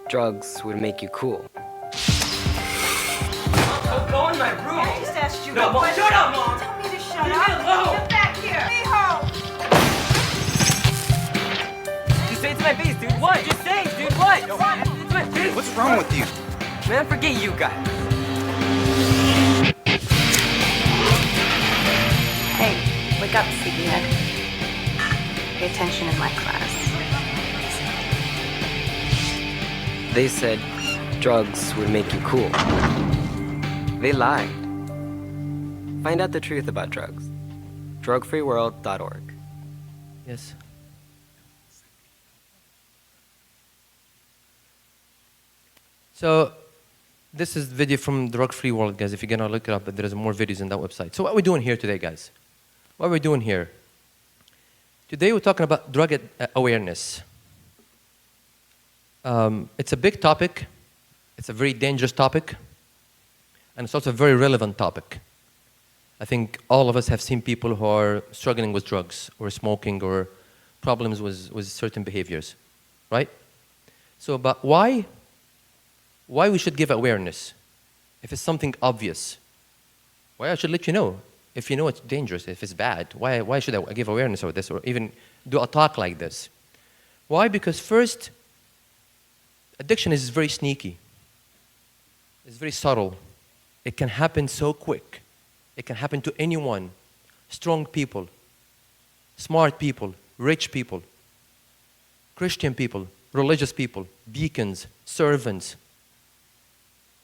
drugs would make you cool. Mom, go in my room. I just asked you No, Mom, shut up, Mom. Tell me to shut Leave me up. alone. Get back here. Mijo! Just say it to my face, dude. What? Just say it, dude. What? It's my face. What's wrong with you? Man, forget you guys. Hey, wake up, sleepyhead. Pay attention in my class. They said drugs would make you cool. They lied. Find out the truth about drugs. Drugfreeworld.org. Yes. So, this is the video from Drug Free World, guys. If you're gonna look it up, but there's more videos on that website. So what are we doing here today, guys? What are we doing here? Today we're talking about drug awareness. It's a big topic. It's a very dangerous topic. And it's also a very relevant topic. I think all of us have seen people who are struggling with drugs or smoking or problems with certain behaviors, right? So, but why we should give awareness if it's something obvious? Why I should let you know? If you know it's dangerous, if it's bad, why should I give awareness of this or even do a talk like this? Why? Because first, addiction is very sneaky. It's very subtle. It can happen so quick. It can happen to anyone. Strong people, smart people, rich people, Christian people, religious people, deacons, servants,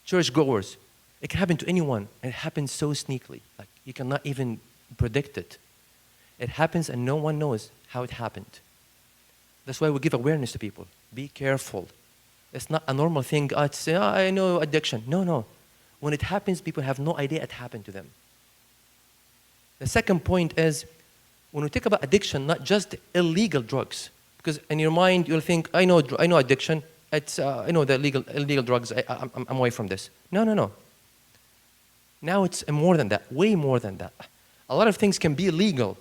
churchgoers. It can happen to anyone, and it happens so sneakily. Like you cannot even predict it. It happens and no one knows how it happened. That's why we give awareness to people. Be careful. It's not a normal thing. I know addiction. No. When it happens, people have no idea it happened to them. The second point is, when we think about addiction, not just illegal drugs, because in your mind you'll think, I know addiction. It's I know the illegal drugs. I'm away from this. No. Now it's more than that, way more than that. A lot of things can be illegal,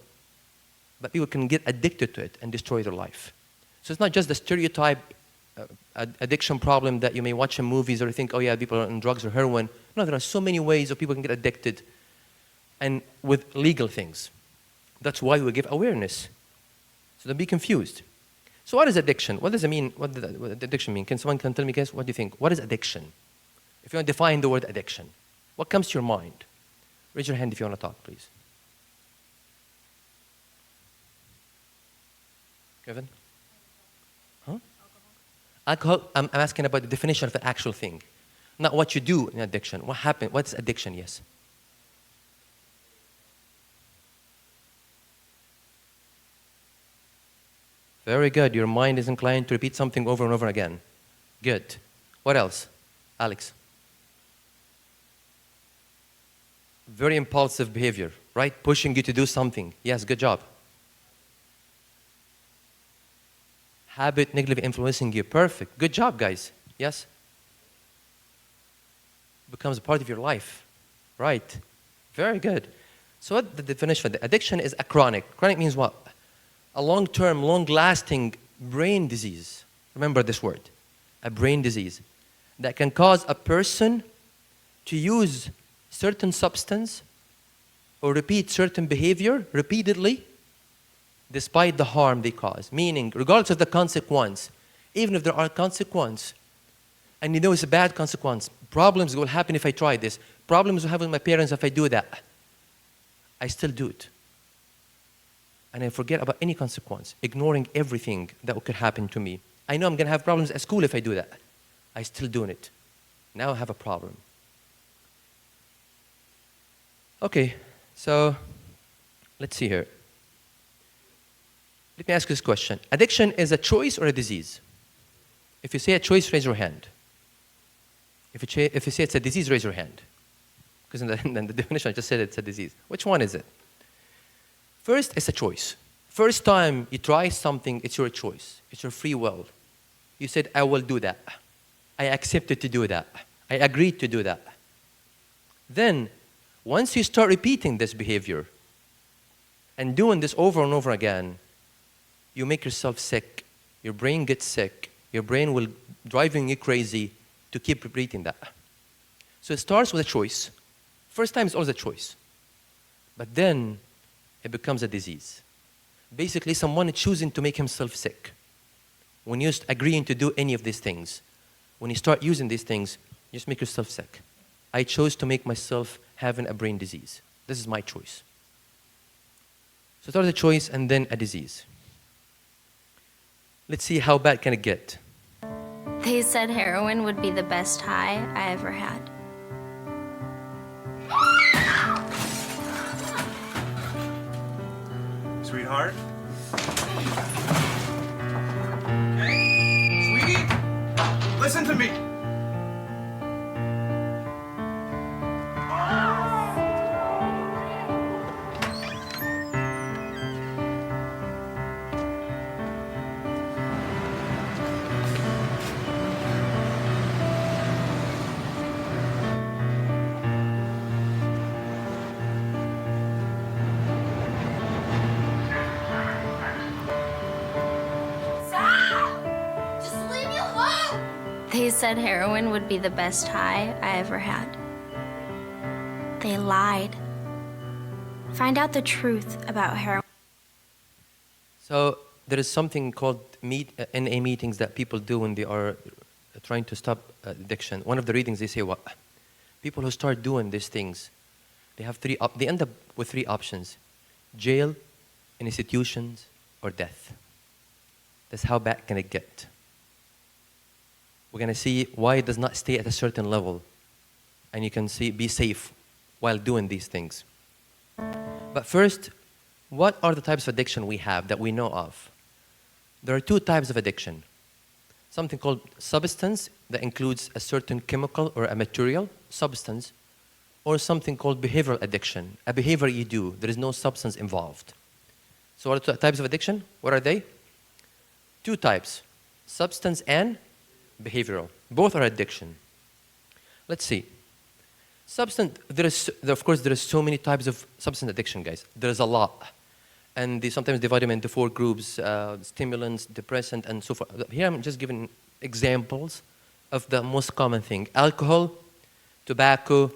but people can get addicted to it and destroy their life. So it's not just the stereotype addiction problem that you may watch in movies or think, oh yeah, people are on drugs or heroin. No, there are so many ways that people can get addicted, and with legal things. That's why we give awareness. So don't be confused. So what is addiction? What does it mean? What does addiction mean? Can someone tell me, guys, what do you think? What is addiction? If you want to define the word addiction, what comes to your mind? Raise your hand if you want to talk, please. Kevin? Huh? Alcohol, I'm asking about the definition of the actual thing. Not what you do in addiction. What happened? What's addiction? Yes. Very good. Your mind is inclined to repeat something over and over again. Good. What else? Alex? Very impulsive behavior, right? Pushing you to do something. Yes, good job. Habit negatively influencing you. Perfect. Good job, guys. Yes? Becomes a part of your life. Right. Very good. So what the definition of the addiction is a chronic. Chronic means what? A long-term, long-lasting brain disease. Remember this word. A brain disease that can cause a person to use certain substance or repeat certain behavior repeatedly despite the harm they cause. Meaning, regardless of the consequence, even if there are consequences, and you know it's a bad consequence, problems will happen if I try this, problems will happen with my parents if I do that, I still do it. And I forget about any consequence, ignoring everything that could happen to me. I know I'm going to have problems at school if I do that. I still doing it. Now I have a problem. Okay, so let's see here. Let me ask you this question. Addiction is a choice or a disease? If you say a choice, raise your hand. If you say it's a disease, raise your hand. Because in the definition, I just said it's a disease. Which one is it? First, it's a choice. First time you try something, it's your choice. It's your free will. You said, I will do that. I accepted to do that. I agreed to do that. Then, once you start repeating this behavior and doing this over and over again, you make yourself sick. Your brain gets sick. Your brain will driving you crazy to keep repeating that. So it starts with a choice. First time is always a choice. But then it becomes a disease. Basically, someone choosing to make himself sick. When you're agreeing to do any of these things, when you start using these things, you just make yourself sick. I chose to make myself having a brain disease. This is my choice. So it starts a choice and then a disease. Let's see how bad can it get. They said heroin would be the best high I ever had. Sweetheart? Sweetie? Listen to me! They said heroin would be the best high I ever had. They lied. Find out the truth about heroin. So there is something called NA meetings that people do when they are trying to stop addiction. One of the readings, they say what? People who start doing these things, they end up with three options: jail, institutions, or death. That's how bad can it get. We're going to see why it does not stay at a certain level. And you can be safe while doing these things. But first, what are the types of addiction we have that we know of? There are two types of addiction. Something called substance that includes a certain chemical or a material substance, or something called behavioral addiction, a behavior you do. There is no substance involved. So what are the types of addiction? What are they? Two types, substance and behavioral. Both are addiction. Let's see. Substance, of course, there are so many types of substance addiction, guys. There's a lot. And they sometimes divide them into 4 groups, stimulants, depressant, and so forth. Here I'm just giving examples of the most common thing. Alcohol, tobacco,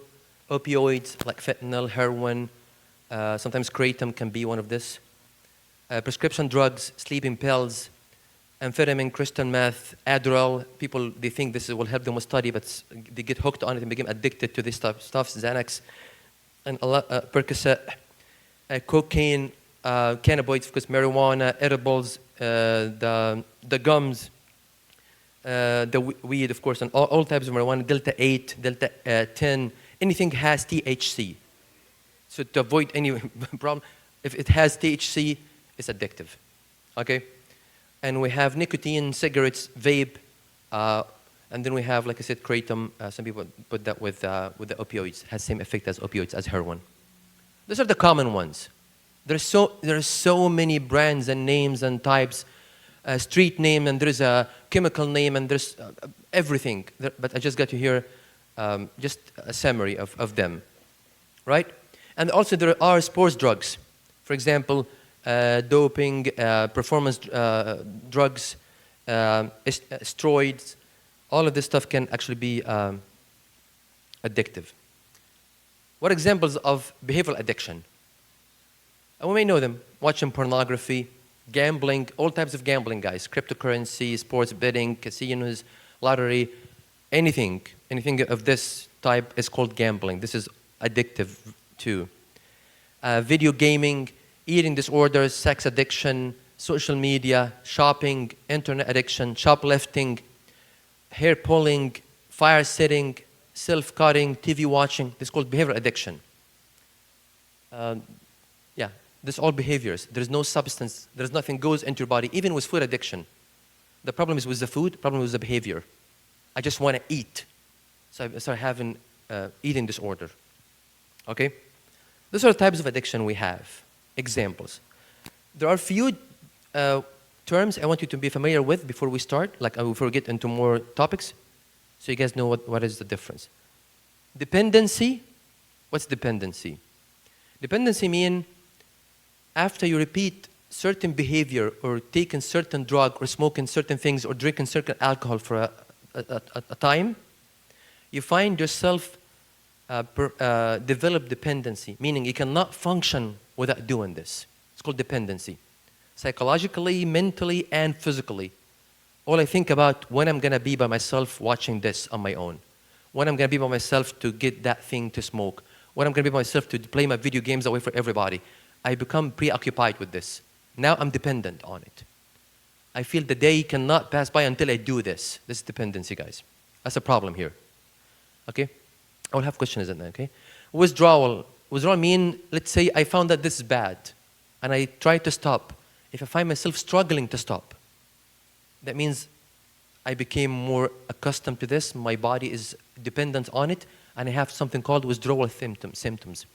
opioids like fentanyl, heroin, sometimes kratom can be one of this. Prescription drugs, sleeping pills, amphetamine, crystal meth, Adderall. People, they think this will help them with study, but they get hooked on it and become addicted to this stuff, Xanax, and Percocet, cocaine, cannabinoids, of course, marijuana, edibles, the gums, the weed, of course, and all types of marijuana, Delta 8, Delta 10, anything has THC. So to avoid any problem, if it has THC, it's addictive, okay? And we have nicotine, cigarettes, vape, and then we have, like I said, kratom. Some people put that with the opioids. It has the same effect as opioids, as heroin. Those are the common ones. There are so many brands and names and types, street name, and there's a chemical name, and there's everything. But I just got to hear just a summary of them, right? And also there are sports drugs. For example, doping, performance drugs, steroids, all of this stuff can actually be addictive. What examples of behavioral addiction? And we may know them: watching pornography, gambling, all types of gambling, guys, cryptocurrency, sports betting, casinos, lottery, anything of this type is called gambling. This is addictive too. Video gaming, eating disorders, sex addiction, social media, shopping, internet addiction, shoplifting, hair pulling, fire setting, self-cutting, TV watching. This is called behavioral addiction. Yeah, this all behaviors. There's no substance. There's nothing goes into your body, even with food addiction. The problem is with the food, the problem is the behavior. I just want to eat. So I start having eating disorder. Okay? Those are the types of addiction we have. Examples. There are few terms I want you to be familiar with before we start, before we get into more topics, so you guys know what is the difference. Dependency. What's dependency? Dependency means after you repeat certain behavior or taking certain drug or smoking certain things or drinking certain alcohol for a time, you find yourself develop dependency, meaning you cannot function without doing this. It's called dependency. Psychologically, mentally, and physically. All I think about when I'm going to be by myself watching this on my own. When I'm going to be by myself to get that thing to smoke. When I'm going to be by myself to play my video games away from everybody. I become preoccupied with this. Now I'm dependent on it. I feel the day cannot pass by until I do this. This is dependency, guys. That's a problem here. Okay? I will have questions in there, okay? Withdrawal. Withdrawal mean, let's say I found that this is bad and I try to stop. If I find myself struggling to stop, that means I became more accustomed to this, my body is dependent on it, and I have something called withdrawal symptoms.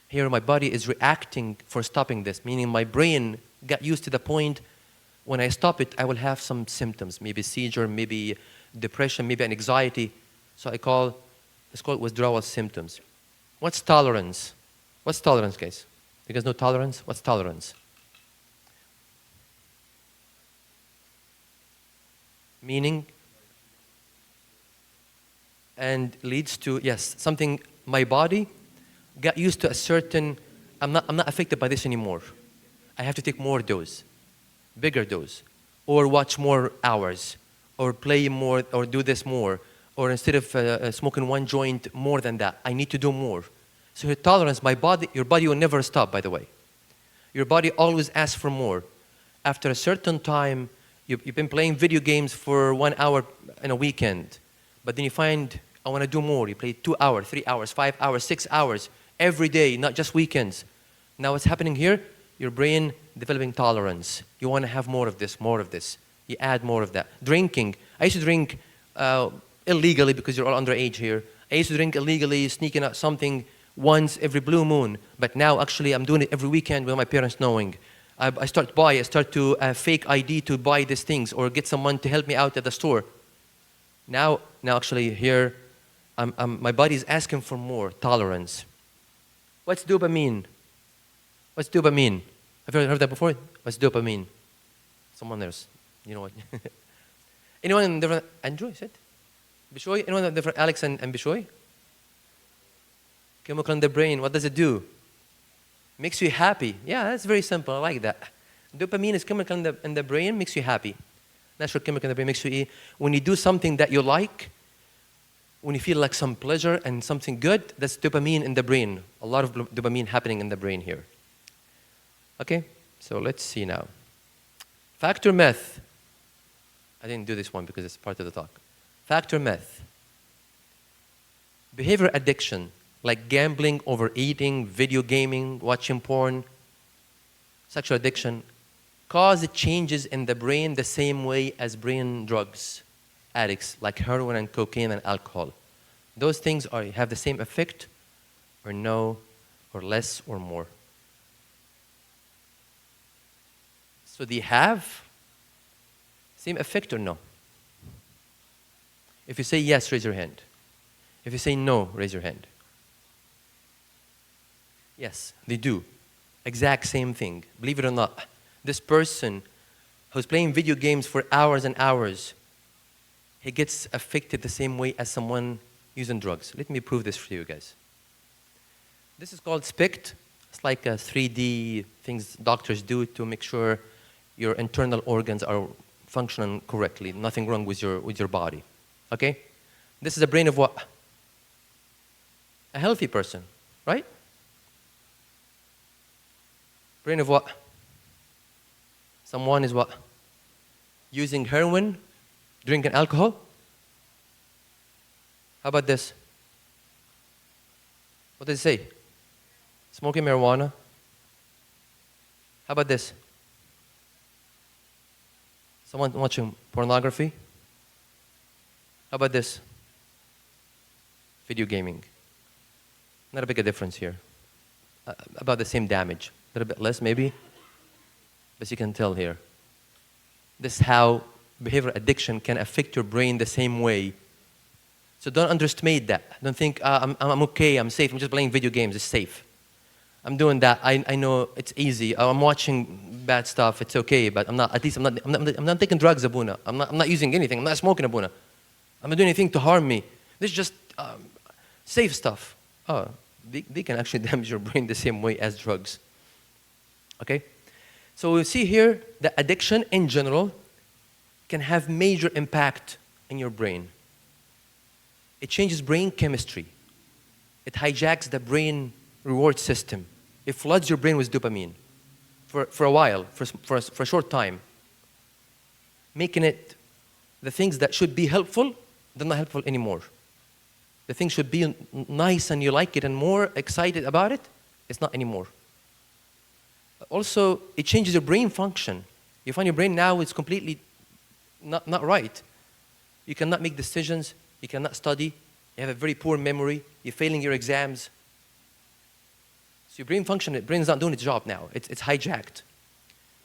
Here my body is reacting for stopping this, meaning my brain got used to the point when I stop it, I will have some symptoms, maybe seizure, maybe depression, maybe an anxiety. So it's called withdrawal symptoms. What's tolerance? What's tolerance, guys? You guys know tolerance? What's tolerance? Meaning, and leads to, yes, something, my body got used to a certain, I'm not affected by this anymore. I have to take more dose, bigger dose, or watch more hours, or play more, or do this more, or instead of smoking one joint more than that, I need to do more. So your tolerance, your body will never stop, by the way. Your body always asks for more. After a certain time, you've been playing video games for 1 hour in a weekend, but then you find, I want to do more. You play 2 hours, 3 hours, 5 hours, 6 hours, every day, not just weekends. Now what's happening here? Your brain developing tolerance. You want to have more of this, more of this. You add more of that. Drinking. I used to drink illegally because you're all underage here. I used to drink illegally, sneaking out something once every blue moon. But now actually I'm doing it every weekend without my parents knowing. I start to fake ID to buy these things or get someone to help me out at the store. Now actually here, my body is asking for more tolerance. What's dopamine? What's dopamine? Have you heard that before? What's dopamine? Someone else, you know what? Anyone different? Andrew, is it? Bishoy? Anyone different? Alex and Bishoy? Chemical in the brain, what does it do? Makes you happy. Yeah, that's very simple. I like that. Dopamine is chemical in the brain, makes you happy. Natural chemical in the brain makes you, when you do something that you like, when you feel like some pleasure and something good, that's dopamine in the brain. A lot of dopamine happening in the brain here. Okay, so let's see now. Factor meth. I didn't do this one because it's part of the talk. Factor meth. Behavior addiction, like gambling, overeating, video gaming, watching porn, sexual addiction, cause changes in the brain the same way as brain drugs addicts, like heroin and cocaine and alcohol. Those things have the same effect, or no, or less, or more. So they have same effect or no? If you say yes, raise your hand. If you say no, raise your hand. Yes, they do. Exact same thing. Believe it or not, this person who's playing video games for hours and hours, he gets affected the same way as someone using drugs. Let me prove this for you guys. This is called SPECT. It's like a 3D things doctors do to make sure your internal organs are functioning correctly. Nothing wrong with your body. Okay? This is a brain of what? A healthy person, right? Brain of what? Someone is what? Using heroin, drinking alcohol? How about this? What does it say? Smoking marijuana? How about this? Someone watching pornography? How about this? Video gaming. Not a big a difference here. About the same damage. A little bit less maybe, but you can tell here. This is how behavioral addiction can affect your brain the same way. So don't underestimate that. Don't think, I'm okay, I'm safe, I'm just playing video games, it's safe. I'm doing that. I know it's easy. I'm watching bad stuff. It's okay, but I'm not. At least I'm not taking drugs, Abuna. I'm not using anything. I'm not smoking, Abuna. I'm not doing anything to harm me. This is just safe stuff. Oh, they can actually damage your brain the same way as drugs. Okay? So we see here that addiction in general can have major impact in your brain. It changes brain chemistry. It hijacks the brain reward system. It floods your brain with dopamine for a while, for a short time, making it the things that should be helpful, they're not helpful anymore. The things should be nice and you like it and more excited about it, it's not anymore. Also, it changes your brain function. You find your brain now is completely not right. You cannot make decisions, you cannot study, you have a very poor memory, you're failing your exams. So your brain function, the brain's not doing its job now, it's hijacked.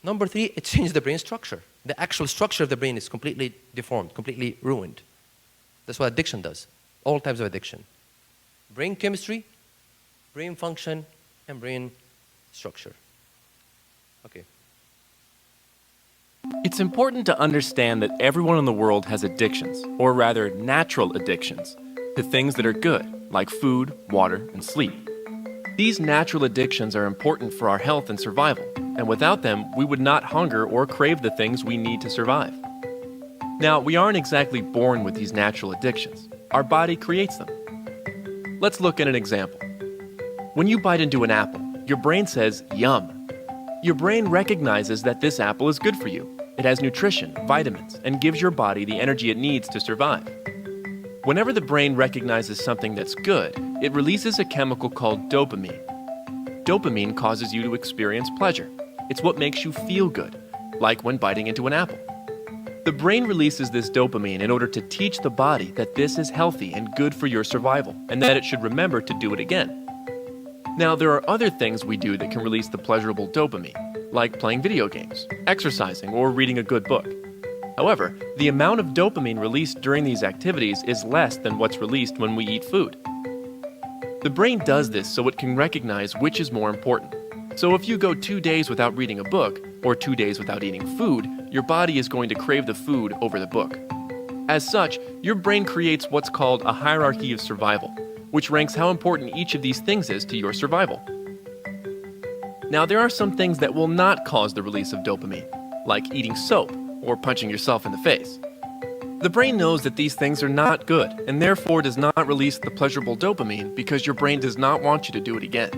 Number 3, it changes the brain structure. The actual structure of the brain is completely deformed, completely ruined. That's what addiction does, all types of addiction. Brain chemistry, brain function, and brain structure. Okay. It's important to understand that everyone in the world has addictions, or rather natural addictions, to things that are good, like food, water, and sleep. These natural addictions are important for our health and survival, and without them, we would not hunger or crave the things we need to survive. Now, we aren't exactly born with these natural addictions. Our body creates them. Let's look at an example. When you bite into an apple, your brain says, "Yum." Your brain recognizes that this apple is good for you. It has nutrition, vitamins, and gives your body the energy it needs to survive. Whenever the brain recognizes something that's good, it releases a chemical called dopamine. Dopamine causes you to experience pleasure. It's what makes you feel good, like when biting into an apple. The brain releases this dopamine in order to teach the body that this is healthy and good for your survival, and that it should remember to do it again. Now, there are other things we do that can release the pleasurable dopamine, like playing video games, exercising, or reading a good book. However, the amount of dopamine released during these activities is less than what's released when we eat food. The brain does this so it can recognize which is more important. So if you go 2 days without reading a book, or 2 days without eating food, your body is going to crave the food over the book. As such, your brain creates what's called a hierarchy of survival, which ranks how important each of these things is to your survival. Now, there are some things that will not cause the release of dopamine, like eating soap or punching yourself in the face. The brain knows that these things are not good, and therefore does not release the pleasurable dopamine because your brain does not want you to do it again.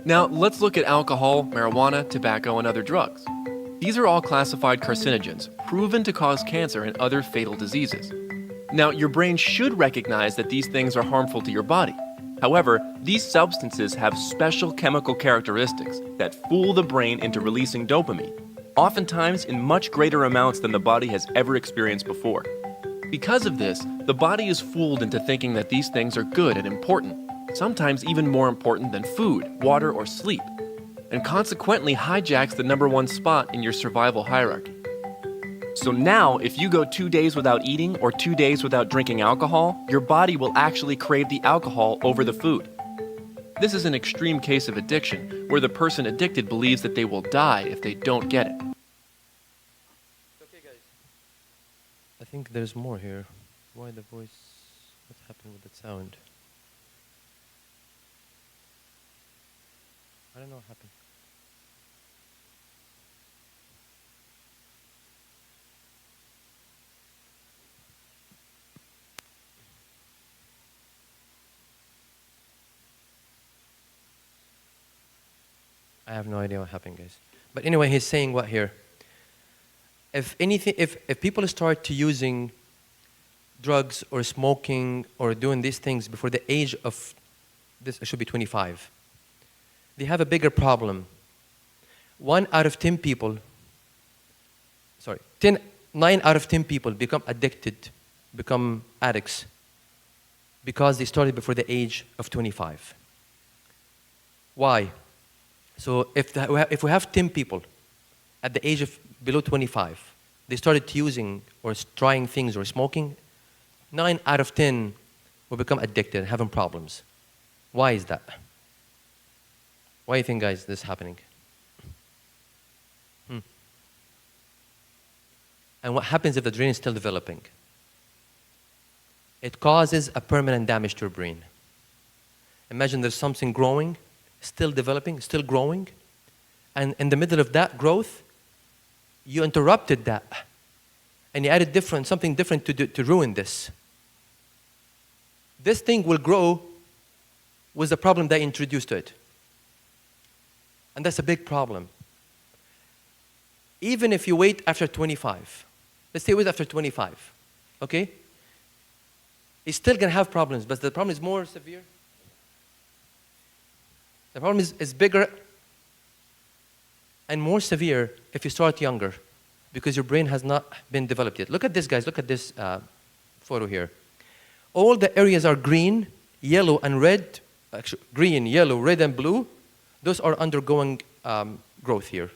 Now, let's look at alcohol, marijuana, tobacco, and other drugs. These are all classified carcinogens, proven to cause cancer and other fatal diseases. Now, your brain should recognize that these things are harmful to your body. However, these substances have special chemical characteristics that fool the brain into releasing dopamine, oftentimes in much greater amounts than the body has ever experienced before. Because of this, the body is fooled into thinking that these things are good and important, sometimes even more important than food, water, or sleep, and consequently hijacks the #1 spot in your survival hierarchy. So now, if you go 2 days without eating or 2 days without drinking alcohol, your body will actually crave the alcohol over the food. This is an extreme case of addiction, where the person addicted believes that they will die if they don't get it. Okay, guys. I think there's more here. Why the voice? What happened with that sound? I don't know what happened. I have no idea what happened, guys. But anyway, he's saying what here? If anything, if people start to using drugs or smoking or doing these things before the age of, this should be 25, they have a bigger problem. 9 out of 10 people become addicted, become addicts because they started before the age of 25. Why? So if we have 10 people at the age of below 25, they started using or trying things or smoking, 9 out of 10 will become addicted and having problems. Why is that? Why do you think, guys, this is happening? And what happens if the brain is still developing? It causes a permanent damage to your brain. Imagine there's something growing, still developing, still growing, and in the middle of that growth, you interrupted that, and you added something different to ruin this. This thing will grow with the problem that you introduced to it. And that's a big problem. Even if you wait after 25, let's say wait after 25, okay? It's still going to have problems, but the problem is more severe. The problem is bigger and more severe if you start younger, because your brain has not been developed yet. Look at this, guys. Look at this photo here. All the areas are green, yellow, and red. Actually, green, yellow, red, and blue. Those are undergoing growth here.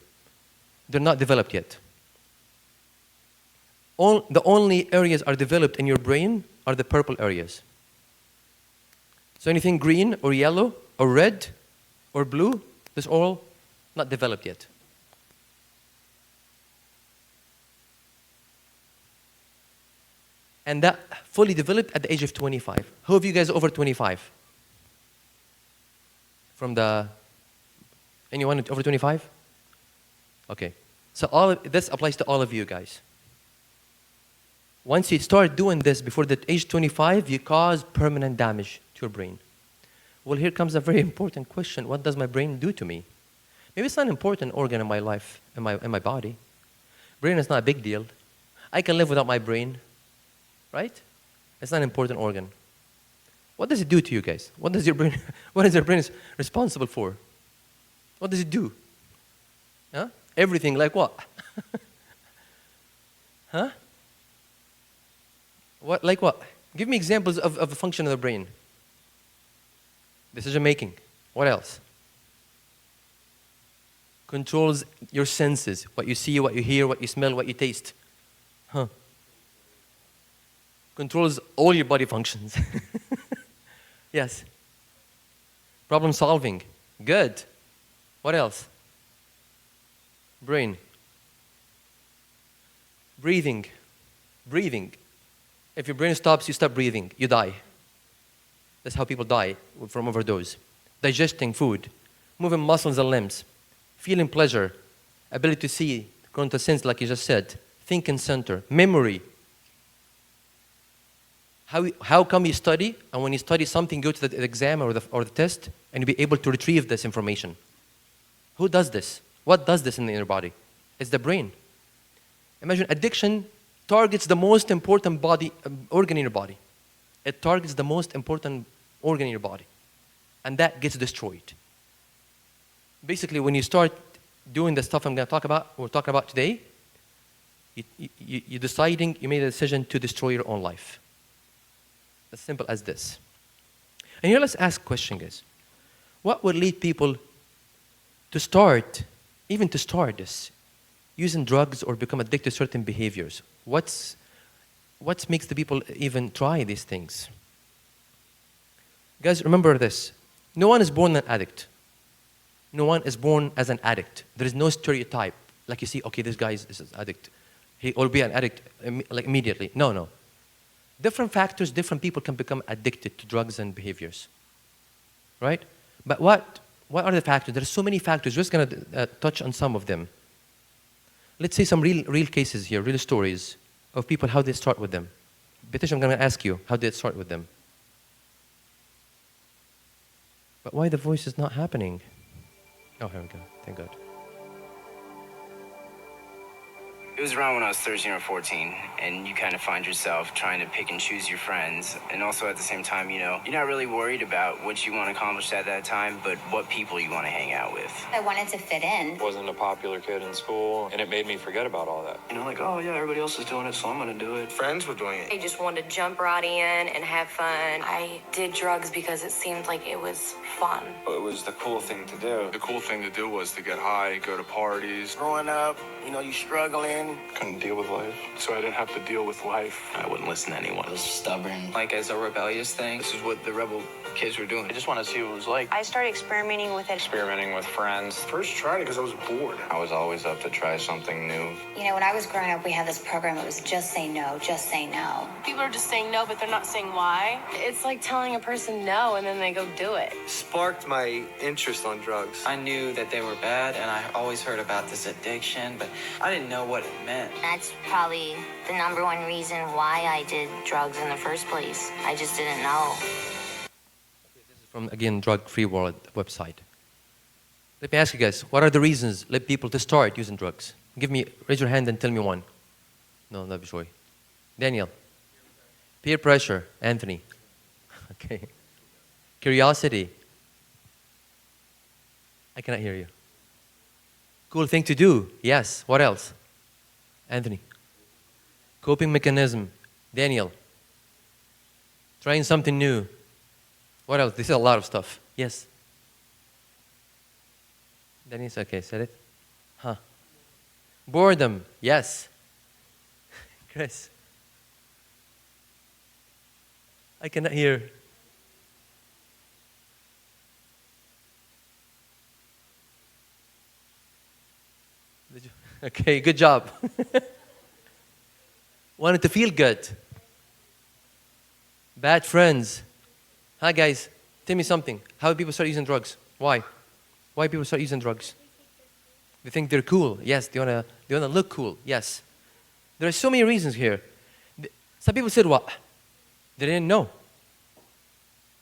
They're not developed yet. The only areas are developed in your brain are the purple areas. So anything green or yellow or red or blue, that's all not developed yet. And that fully developed at the age of 25. Who of you guys are over 25? Anyone over 25? Okay. So this applies to all of you guys. Once you start doing this before the age 25, you cause permanent damage to your brain. Well, here comes a very important question. What does my brain do to me? Maybe it's not an important organ in my life, in my body. Brain is not a big deal. I can live without my brain, right? It's not an important organ. What does it do to you guys? What is your brain responsible for? What does it do? Huh? Everything, like what? Huh? What, like what? Give me examples of a function of the brain. Decision making. What else? Controls your senses. What you see, what you hear, what you smell, what you taste. Huh? Controls all your body functions. Yes. Problem solving. Good. What else? Brain. Breathing. Breathing. If your brain stops, you stop breathing, you die. That's how people die from overdose. Digesting food, moving muscles and limbs, feeling pleasure, ability to see, going to sense like you just said, thinking center, memory. How come you study, and when you study something, go to the exam or the test, and you be able to retrieve this information? Who does this? What does this in your body? It's the brain. Imagine addiction targets the most important organ in your body. It targets the most important organ in your body. And that gets destroyed. Basically, when you start doing the stuff we're talking about today, you made a decision to destroy your own life. As simple as this. And here let's ask a question, guys. What would lead people to start this, using drugs or become addicted to certain behaviors? What makes the people even try these things? Guys, remember this. No one is born an addict. No one is born as an addict. There is no stereotype. Like you see, okay, this guy is an addict. He will be an addict like immediately. No. Different factors, different people can become addicted to drugs and behaviors. Right? But what are the factors? There are so many factors. We're just going to touch on some of them. Let's say some real cases here, real stories of people, how they start with them. Betish, I'm going to ask you, how did it start with them? But why the voice is not happening? Oh, here we go. Thank God. It was around when I was 13 or 14, and you kind of find yourself trying to pick and choose your friends. And also at the same time, you're not really worried about what you want to accomplish at that time, but what people you want to hang out with. I wanted to fit in. Wasn't a popular kid in school, and it made me forget about all that. Like, oh yeah, everybody else is doing it, so I'm going to do it. Friends were doing it. I just wanted to jump right in and have fun. I did drugs because it seemed like it was fun. It was the cool thing to do. The cool thing to do was to get high, go to parties. Growing up, you're struggling. and couldn't deal with life. So I didn't have to deal with life. I wouldn't listen to anyone. I was stubborn. Like, as a rebellious thing, this is what the rebel kids were doing. I just wanted to see what it was like. I started experimenting with it. Experimenting with friends. First tried it because I was bored. I was always up to try something new. You know, when I was growing up, we had this program that was just say no, just say no. People are just saying no, but they're not saying why. It's like telling a person no and then they go do it. Sparked my interest on drugs. I knew that they were bad, and I always heard about this addiction, but I didn't know what it meant. That's probably the number one reason why I did drugs in the first place. I just didn't know. From, again, Drug Free World website. Let me ask you guys, what are the reasons let people to start using drugs? Raise your hand and tell me one. No, not sure. Daniel. Peer pressure. Anthony. Okay. Curiosity. I cannot hear you. Cool thing to do. Yes. What else? Anthony. Coping mechanism. Daniel. Trying something new. What else? This is a lot of stuff. Yes. Dennis, okay, said it. Huh. Boredom. Yes. Chris. I cannot hear. Okay, good job. Wanted to feel good. Bad friends. Hi guys, tell me something. How do people start using drugs? Why? Why people start using drugs? They think they're cool. Yes, they wanna look cool. Yes. There are so many reasons here. Some people said what? They didn't know.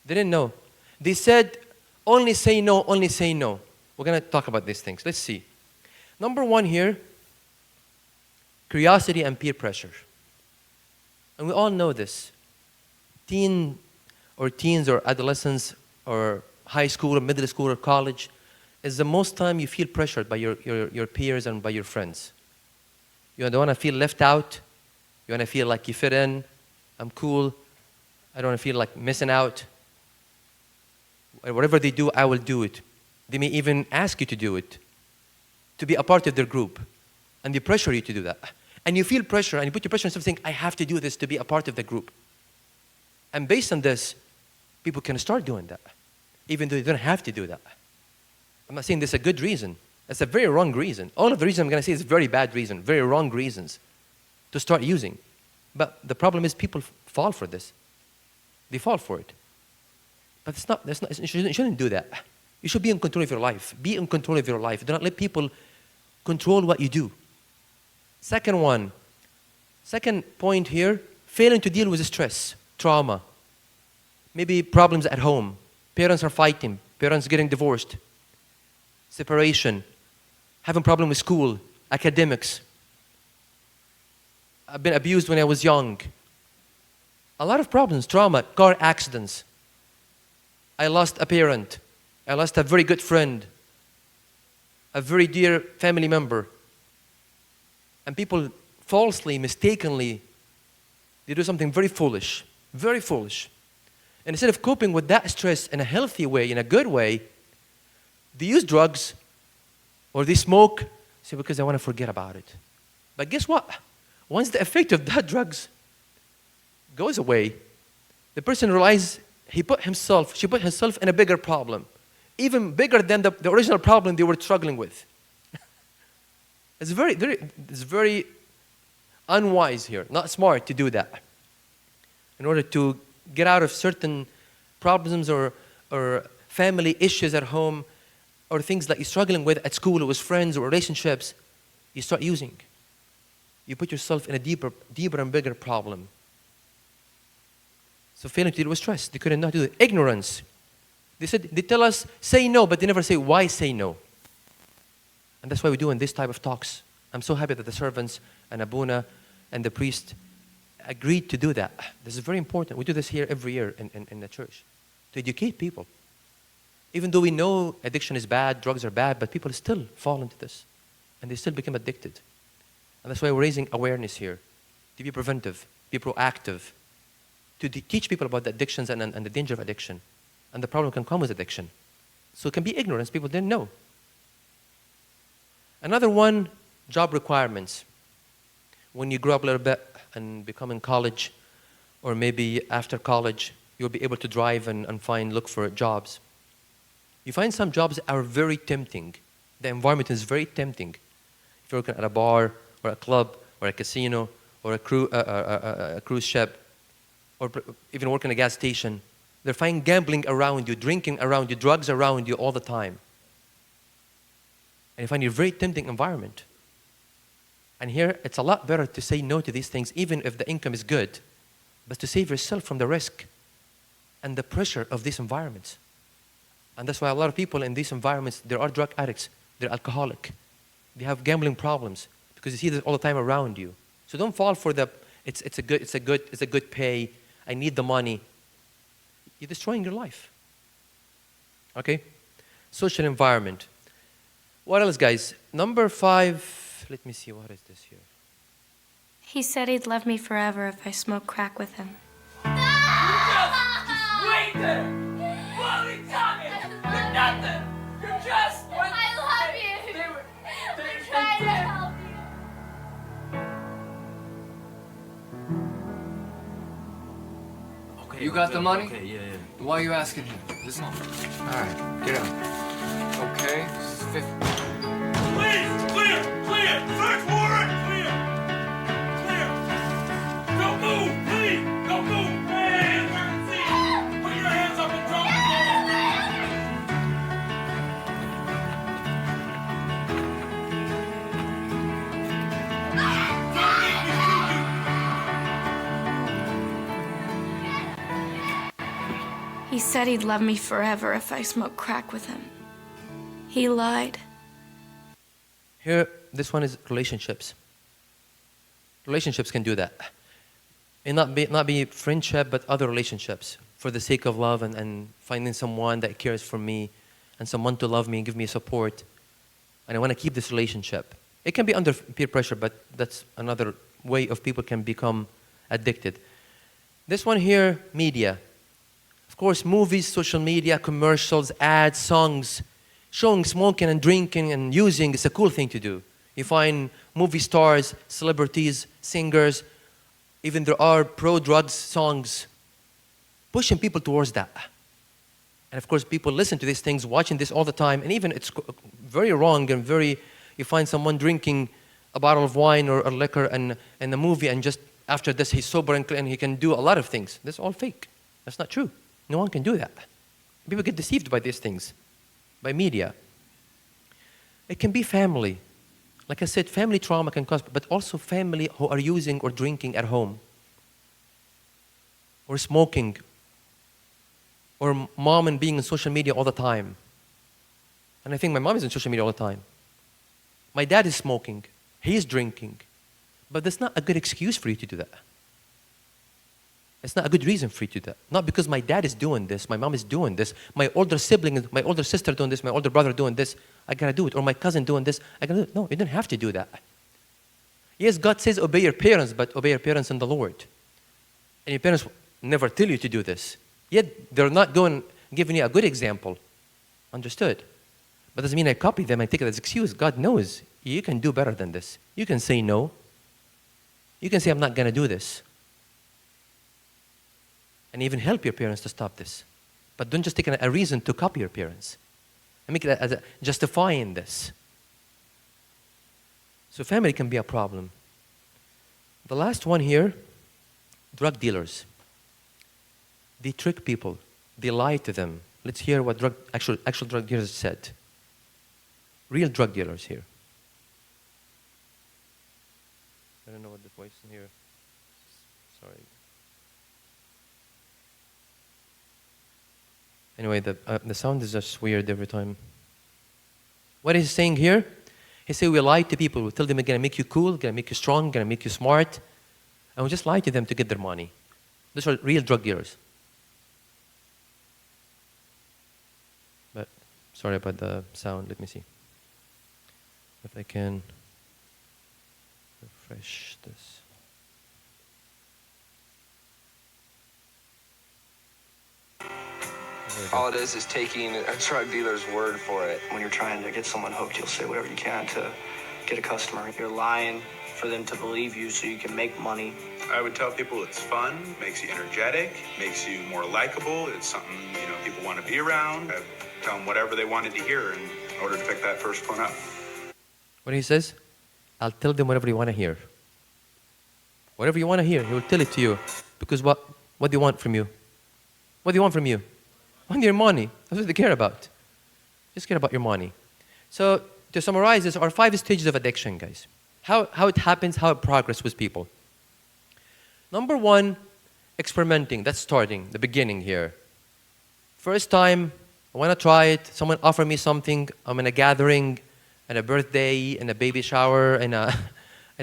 They didn't know. They said, only say no, only say no. We're gonna talk about these things. Let's see. Number one here, curiosity and peer pressure. And we all know this. Teens or adolescents or high school or middle school or college is the most time you feel pressured by your peers and by your friends. You don't want to feel left out. You want to feel like you fit in. I'm cool. I don't want to feel like missing out. Whatever they do, I will do it. They may even ask you to do it, to be a part of their group. And they pressure you to do that. And you feel pressure and you put your pressure on something, I have to do this to be a part of the group. And based on this, people can start doing that, even though they don't have to do that. I'm not saying this is a good reason. That's a very wrong reason. All of the reasons I'm going to say is very bad reason, very wrong reasons to start using. But the problem is people fall for this. They fall for it. But you shouldn't do that. You should be in control of your life. Be in control of your life. Do not let people control what you do. Second point here, failing to deal with stress, trauma. Maybe problems at home. Parents are fighting. Parents getting divorced. Separation. Having problem with school. Academics. I've been abused when I was young. A lot of problems. Trauma. Car accidents. I lost a parent. I lost a very good friend. A very dear family member. And people falsely, mistakenly, they do something very foolish. Very foolish. And instead of coping with that stress in a healthy way, in a good way, they use drugs or they smoke, say, because they want to forget about it. But guess what? Once the effect of that drugs goes away, the person realizes she put herself in a bigger problem, even bigger than the original problem they were struggling with. It's very unwise here, not smart to do that. In order to get out of certain problems or family issues at home or things that you're struggling with at school or with friends or relationships, you start using. You put yourself in a deeper and bigger problem. So failing to deal with stress, they couldn't not do it. Ignorance. They tell us, say no, but they never say why say no. And that's why we're doing this type of talks. I'm so happy that the servants and Abuna and the priest agreed to do that. This is very important. We do this here every year in the church, to educate people. Even though we know addiction is bad, drugs are bad, but people still fall into this. And they still become addicted. And that's why we're raising awareness here, to be preventive, be proactive, to teach people about the addictions and the danger of addiction. And the problem can come with addiction. So it can be ignorance. People didn't know. Another one, job requirements. when you grow up a little bit and become in college, or maybe after college, you'll be able to drive and look for jobs. You find some jobs are very tempting. The environment is very tempting. If you're working at a bar, or a club, or a casino, or a cruise ship, or even working at a gas station, they're finding gambling around you, drinking around you, drugs around you all the time. And you find it a very tempting environment. And here, it's a lot better to say no to these things, even if the income is good, but to save yourself from the risk and the pressure of these environments. And that's why a lot of people in these environments, they are drug addicts, they're alcoholic, they have gambling problems, because you see this all the time around you. So don't fall for the, it's a good pay, I need the money. You're destroying your life. Okay? Social environment. What else, guys? Number 5, let me see, what is this here? He said he'd love me forever if I smoked crack with him. Just wait there! What are you talking? You're nothing! You're just... I love you! I'm trying to help you. Okay, you got the money? Okay, yeah. Why are you asking him? Listen. All right, get out. Okay, this is 50. Please, clear! Search warrant! Clear! Don't move, please! Don't move! Hey, emergency! Put your hands up and drop He said he'd love me forever if I smoked crack with him. He lied. Here, this one is relationships. Relationships can do that. And not be friendship, but other relationships. For the sake of love and finding someone that cares for me and someone to love me and give me support. And I want to keep this relationship. It can be under peer pressure, but that's another way of people can become addicted. This one here, media. Of course, movies, social media, commercials, ads, songs. Showing smoking and drinking and using is a cool thing to do. You find movie stars, celebrities, singers, even there are pro-drugs songs pushing people towards that. And of course, people listen to these things, watching this all the time, and even it's very wrong and you find someone drinking a bottle of wine or liquor in the movie, and just after this, he's sober and clean, and he can do a lot of things. That's all fake. That's not true. No one can do that. People get deceived by these things, by media. It can be family. Like I said, family trauma can cause, but also family who are using or drinking at home, or smoking, or mom and being on social media all the time. And I think my mom is on social media all the time. My dad is smoking, he's drinking, but that's not a good excuse for you to do that. It's not a good reason for you to do that. Not because my dad is doing this, my mom is doing this, my older sibling, my older sister doing this, my older brother doing this, I gotta do it. Or my cousin doing this, I gotta do it. No, you don't have to do that. Yes, God says obey your parents, but obey your parents in the Lord. And your parents never tell you to do this. Yet they're not giving you a good example. Understood? But doesn't mean I copy them and take it as excuse. God knows you can do better than this. You can say no. You can say I'm not gonna do this. And even help your parents to stop this. But don't just take a reason to copy your parents. And make it as justifying this. So family can be a problem. The last one here, drug dealers. They trick people. They lie to them. Let's hear what actual drug dealers said. Real drug dealers here. I don't know what the voice in here. Sorry. Anyway, the sound is just weird every time. What is he saying here? He said we lie to people. We tell them we're going to make you cool, going to make you strong, going to make you smart. And we just lie to them to get their money. Those are real drug dealers. But sorry about the sound. Let me see if I can refresh this. All it is taking a drug dealer's word for it. When you're trying to get someone hooked, you'll say whatever you can to get a customer. You're lying for them to believe you so you can make money. I would tell people it's fun, makes you energetic, makes you more likable. It's something, people want to be around. I'd tell them whatever they wanted to hear in order to pick that first one up. What he says, I'll tell them whatever you want to hear. Whatever you want to hear, he will tell it to you. Because what do you want from you? What do you want from you? Want your money. That's what they care about. Just care about your money. So to summarize, this are 5 stages of addiction, guys. How it happens, how it progresses with people. Number 1, experimenting. That's starting, the beginning here. First time, I want to try it. Someone offered me something. I'm in a gathering, and a birthday, and a baby shower, and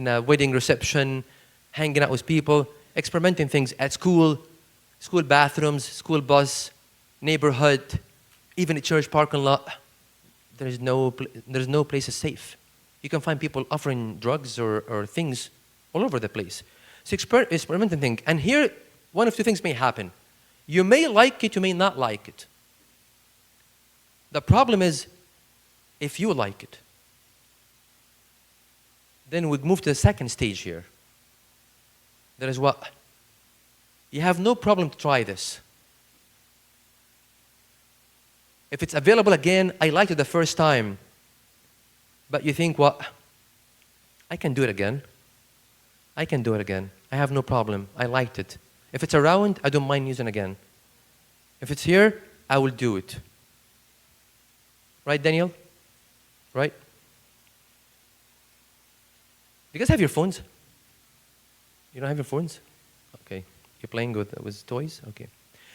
a wedding reception, hanging out with people, experimenting things at school, school bathrooms, school bus, neighborhood, even a church parking lot. There's no place is safe. You can find people offering drugs or things all over the place. So experimenting things. And here, one of 2 things may happen. You may like it, you may not like it. The problem is, if you like it, then we move to the second stage here. That is what? You have no problem to try this. If it's available again, I liked it the first time. But you think, what? I can do it again. I can do it again. I have no problem. I liked it. If it's around, I don't mind using it again. If it's here, I will do it. Right, Daniel? Right? You guys have your phones? You don't have your phones? Okay. You're playing with toys? Okay.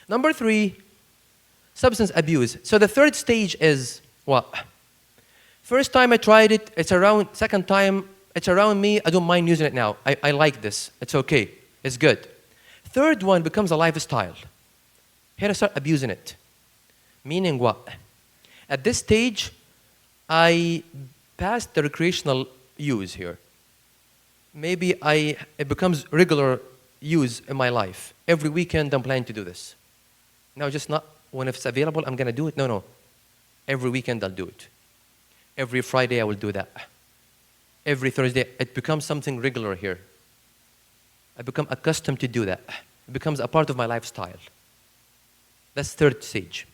Number 3, substance abuse. So the third stage is what? First time I tried it, it's around. Second time, it's around me. I don't mind using it now. I like this. It's okay. It's good. Third one becomes a lifestyle. Here I start abusing it. Meaning what? At this stage, I passed the recreational use here. Maybe it becomes regular use in my life. Every weekend I'm planning to do this. Now just not when it's available, I'm going to do it. No. Every weekend I'll do it. Every Friday I will do that. Every Thursday, it becomes something regular here. I become accustomed to do that. It becomes a part of my lifestyle. That's third stage.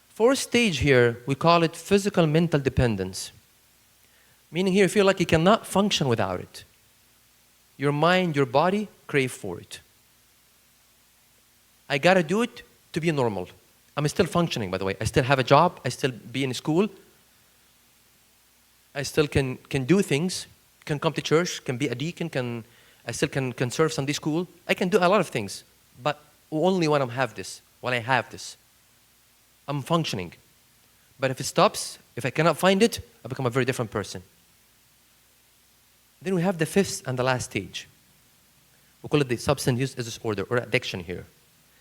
Fourth stage here, we call it physical mental dependence. Meaning here, you feel like you cannot function without it. Your mind, your body crave for it. I got to do it to be normal. I'm still functioning, by the way. I still have a job. I still be in school. I still can do things, can come to church, can be a deacon, I still can serve Sunday school. I can do a lot of things, but only when I have this, I'm functioning. But if it stops, if I cannot find it, I become a very different person. Then we have the 5th and the last stage. We call it the substance use disorder or addiction here.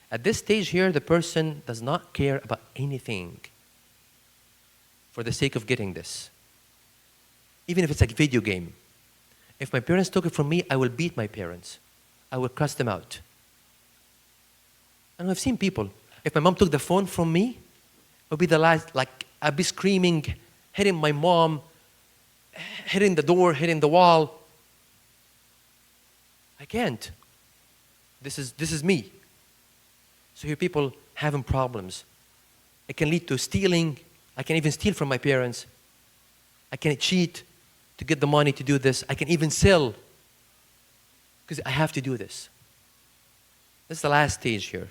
At this stage here, the person does not care about anything for the sake of getting this. Even if it's a video game. If my parents took it from me, I will beat my parents. I will cuss them out. And I've seen people, if my mom took the phone from me, it would be the last, like, I'd be screaming, hitting my mom, hitting the door, hitting the wall. I can't. This is me. So here people having problems. It can lead to stealing. I can even steal from my parents. I can cheat to get the money to do this. I can even sell because I have to do this. This is the last stage here.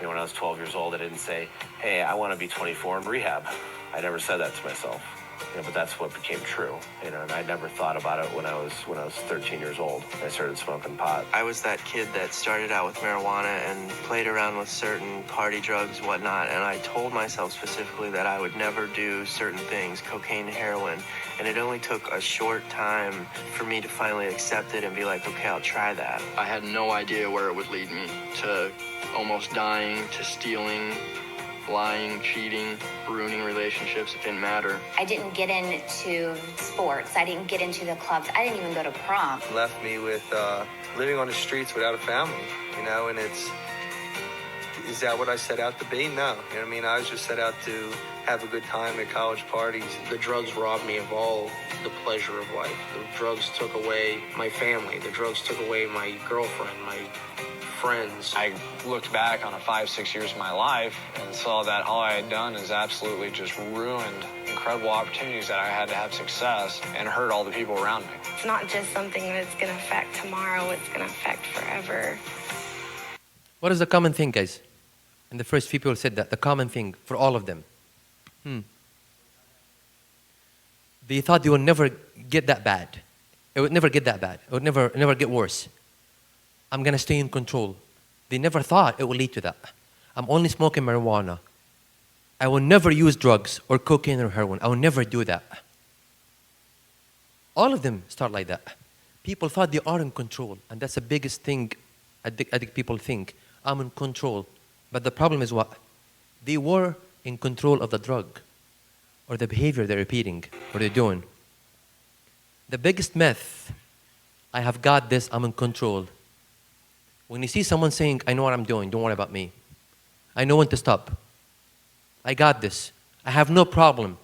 When I was 12 years old, I didn't say, hey, I want to be 24 in rehab. I never said that to myself. But that's what became true. And I never thought about it when I was 13 years old. I started smoking pot. I was that kid that started out with marijuana and played around with certain party drugs, whatnot. And I told myself specifically that I would never do certain things, cocaine, heroin. And it only took a short time for me to finally accept it and be like, okay, I'll try that. I had no idea where it would lead me, to almost dying, to stealing, lying, cheating, ruining relationships. It didn't matter. I didn't get into sports. I didn't get into the clubs. I didn't even go to prom. Left me with living on the streets without a family, and Is that what I set out to be? No. You know what I mean? I was just set out to have a good time at college parties. The drugs robbed me of all the pleasure of life. The drugs took away my family. The drugs took away my girlfriend, my friends. I looked back on 5-6 years of my life and saw that all I had done is absolutely just ruined incredible opportunities that I had to have success and hurt all the people around me. It's not just something that it's going to affect tomorrow, it's going to affect forever. What is the common thing, guys? And the first few people said that, the common thing for all of them. They thought they would never get that bad. It would never get that bad. It would never get worse. I'm going to stay in control. They never thought it would lead to that. I'm only smoking marijuana. I will never use drugs or cocaine or heroin. I will never do that. All of them start like that. People thought they are in control, and that's the biggest thing I think people think. I'm in control. But the problem is what? They were in control of the drug or the behavior they're repeating or they're doing. The biggest myth, I have got this, I'm in control. When you see someone saying, I know what I'm doing, don't worry about me. I know when to stop. I got this. I have no problem.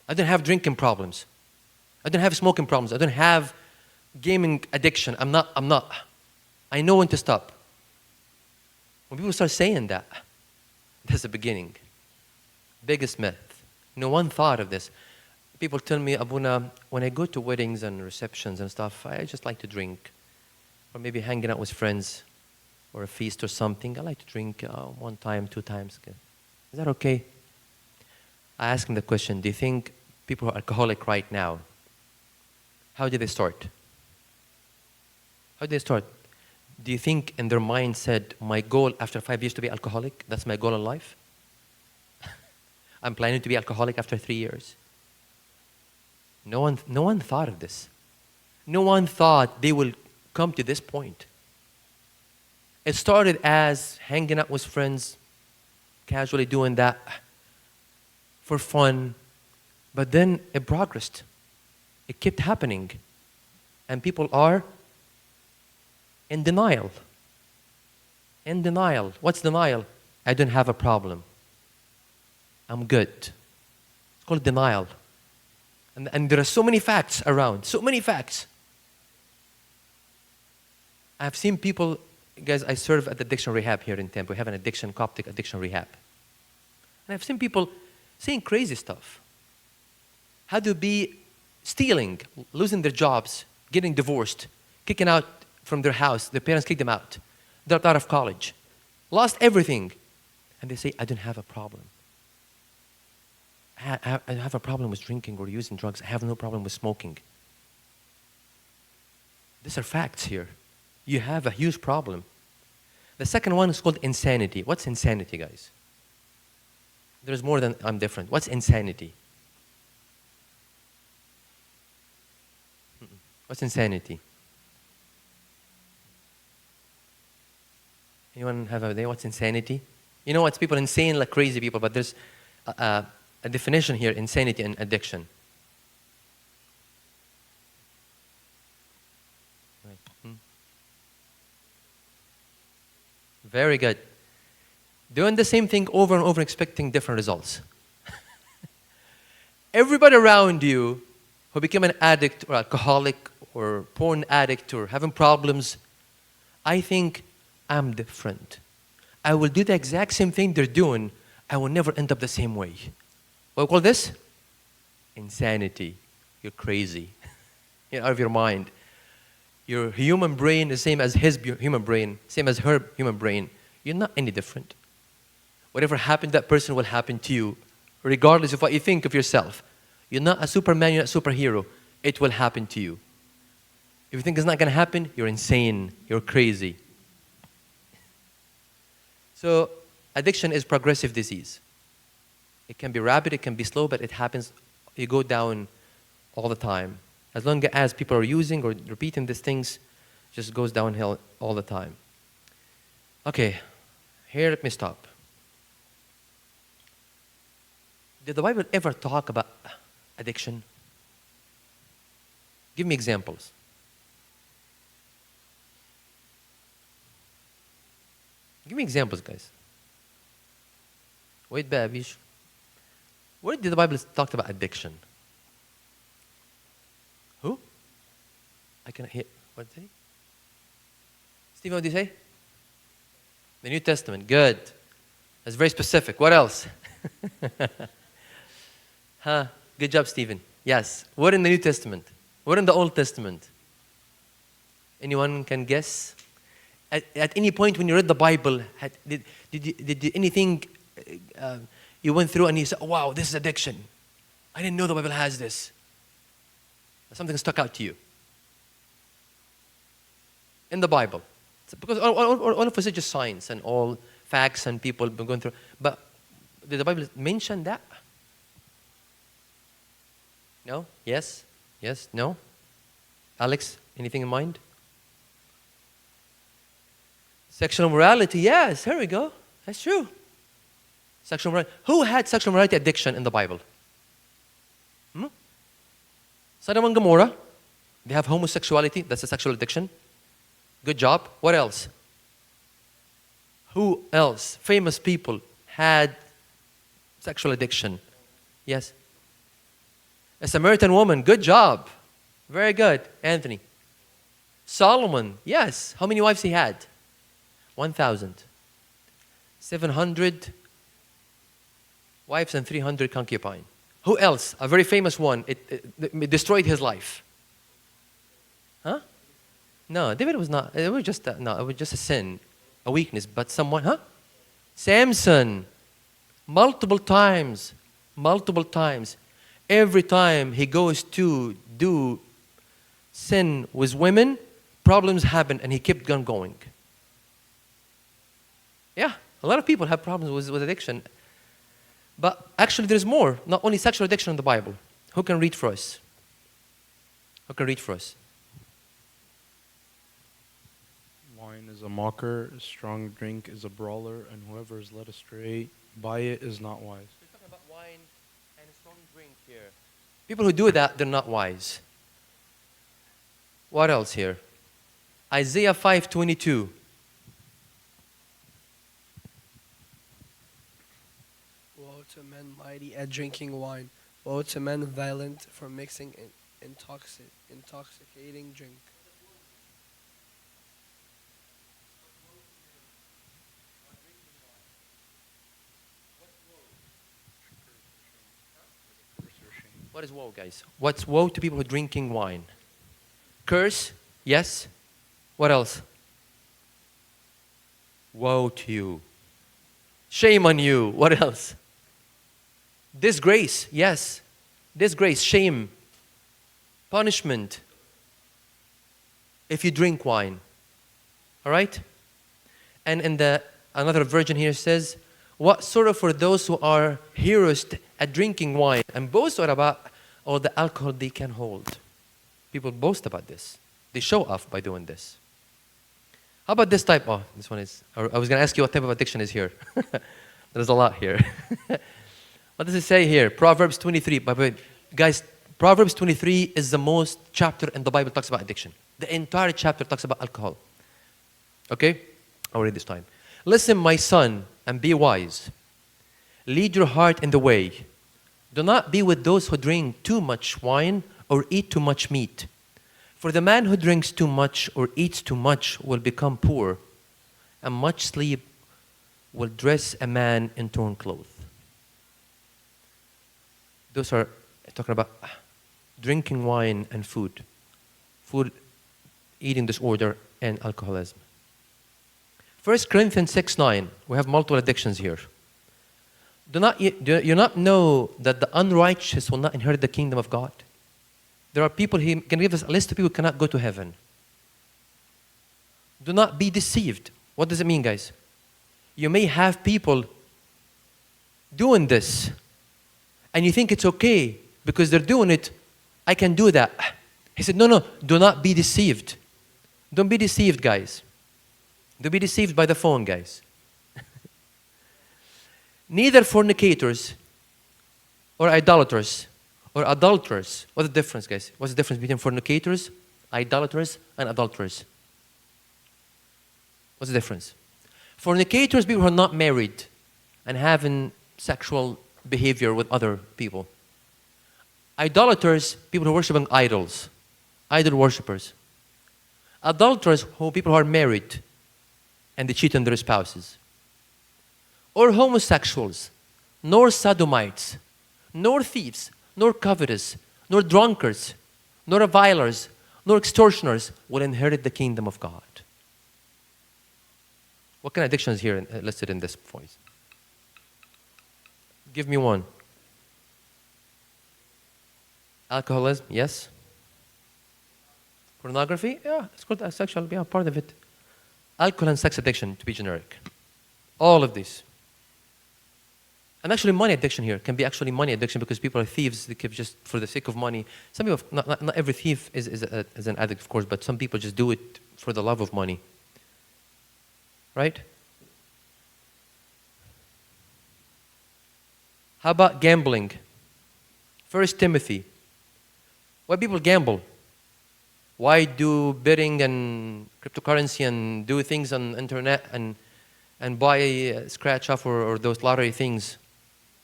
I don't have drinking problems. I don't have smoking problems. I don't have gaming addiction. I'm not. I know when to stop. When people start saying that, that's the beginning. Biggest myth. No one thought of this. People tell me, Abuna, when I go to weddings and receptions and stuff, I just like to drink. Or maybe hanging out with friends or a feast or something. I like to drink 1 time, 2 times. Is that okay? I ask them the question, do you think people who are alcoholic right now, how did they start? How did they start? Do you think in their mind said, my goal after 5 years to be alcoholic, that's my goal in life? I'm planning to be alcoholic after 3 years. No one thought of this. No one thought they will come to this point. It started as hanging out with friends, casually doing that for fun, but then it progressed. It kept happening. And people are in denial. In denial. What's denial? I don't have a problem. I'm good. It's called denial. And there are so many facts around, so many facts. I've seen people, guys, I serve at the addiction rehab here in Tampa. We have an Coptic addiction rehab. And I've seen people saying crazy stuff. How to be stealing, losing their jobs, getting divorced, kicking out from their house. Their parents kicked them out. Dropped out of college. Lost everything. And they say, I don't have a problem. I have a problem with drinking or using drugs. I have no problem with smoking. These are facts here. You have a huge problem. The second one is called insanity. What's insanity, guys? There's more than I'm different. What's insanity? What's insanity? Anyone have an idea what's insanity? You know what's people insane like crazy people, but there's a definition here, insanity and addiction. Right. Very good. Doing the same thing over and over, expecting different results. Everybody around you who became an addict or alcoholic or porn addict or having problems, I think I'm different. I will do the exact same thing they're doing. I will never end up the same way. What do we call this? Insanity. You're crazy. You're out of your mind. Your human brain is the same as his human brain, same as her human brain. You're not any different. Whatever happened to that person will happen to you, regardless of what you think of yourself. You're not a Superman, you're not a superhero. It will happen to you. If you think it's not going to happen, you're insane. You're crazy. So addiction is progressive disease. It can be rapid, it can be slow, but it happens, you go down all the time. As long as people are using or repeating these things, it just goes downhill all the time. Okay, here let me stop. Did the Bible ever talk about addiction? Give me examples. Give me examples, guys. Wait, Babish. Where did the Bible talk about addiction? Who? I cannot hear. What did he say? Stephen, what did you say? The New Testament. Good. That's very specific. What else? Huh? Good job, Stephen. Yes. What in the New Testament? What in the Old Testament? Anyone can guess? At any point when you read the Bible, did anything you went through and you said, oh, wow, this is addiction. I didn't know the Bible has this. Something stuck out to you. In the Bible. Because all of us are just science and all facts and people been going through. But did the Bible mention that? No? Yes? Yes? No? Alex, anything in mind? Sexual morality, yes, here we go. That's true. Sexual morality. Who had sexual morality addiction in the Bible? Sodom and Gomorrah. They have homosexuality. That's a sexual addiction. Good job. What else? Who else? Famous people had sexual addiction. Yes. A Samaritan woman. Good job. Very good. Anthony. Solomon. Yes. How many wives he had? 1,000. 700 wives and 300 concubines. Who else? A very famous one. It destroyed his life. Huh? No, David was not. It was just no. It was just a sin, a weakness. But someone, huh? Samson. Multiple times. Every time he goes to do sin with women, problems happen, and he kept on going. Yeah, a lot of people have problems with addiction. But actually there's more. Not only sexual addiction in the Bible. Who can read for us? Who can read for us? Wine is a mocker, strong drink is a brawler, and whoever is led astray by it is not wise. We're talking about wine and strong drink here. People who do that, they're not wise. What else here? Isaiah 5:22. Woe to men mighty at drinking wine. Woe to men violent for mixing intoxicating drink. What is woe, guys? What's woe to people who are drinking wine? Curse? Yes. What else? Woe to you. Shame on you. What else? Disgrace. Yes. Disgrace, shame, punishment if you drink wine. All right? And in another version here says, what sorrow for those who are heroes at drinking wine and boast about all the alcohol they can hold. People boast about this. They show off by doing this. How about this type? Oh, this one is, I was going to ask you what type of addiction is here. There's a lot here. What does it say here? Proverbs 23. By the way, guys, Proverbs 23 is the most chapter in the Bible talks about addiction. The entire chapter talks about alcohol. Okay? I'll read this time. Listen, my son, and be wise. Lead your heart in the way. Do not be with those who drink too much wine or eat too much meat. For the man who drinks too much or eats too much will become poor, and much sleep will dress a man in torn clothes. Those are talking about drinking wine and food, eating disorder, and alcoholism. 1 Corinthians 6:9. We have multiple addictions here. Do you not know that the unrighteous will not inherit the kingdom of God? There are people, he can give us a list of people who cannot go to heaven. Do not be deceived. What does it mean, guys? You may have people doing this, and you think it's okay because they're doing it. I can do that. He said, no, do not be deceived. Don't be deceived, guys. Don't be deceived by the phone, guys. Neither fornicators or idolaters or adulterers. What's the difference, guys? What's the difference between fornicators, idolaters, and adulterers? What's the difference? Fornicators, people who are not married and having sexual behavior with other people. Idolaters, people who worship idols, idol worshippers. Adulterers, who people who are married and they cheat on their spouses. Or homosexuals, nor sodomites, nor thieves, nor covetous, nor drunkards, nor revilers, nor extortioners will inherit the kingdom of God. What kind of addictions here listed in this point? Give me one. Alcoholism, yes. Pornography, yeah, it's good. Sexual, yeah, part of it. Alcohol and sex addiction, to be generic. All of these. And actually money addiction here can be actually money addiction because people are thieves. They give just for the sake of money. Some people, not every thief is an addict, of course, but some people just do it for the love of money. Right? How about gambling? 1 Timothy. Why people gamble? Why do betting and cryptocurrency and do things on internet and buy scratch off or those lottery things?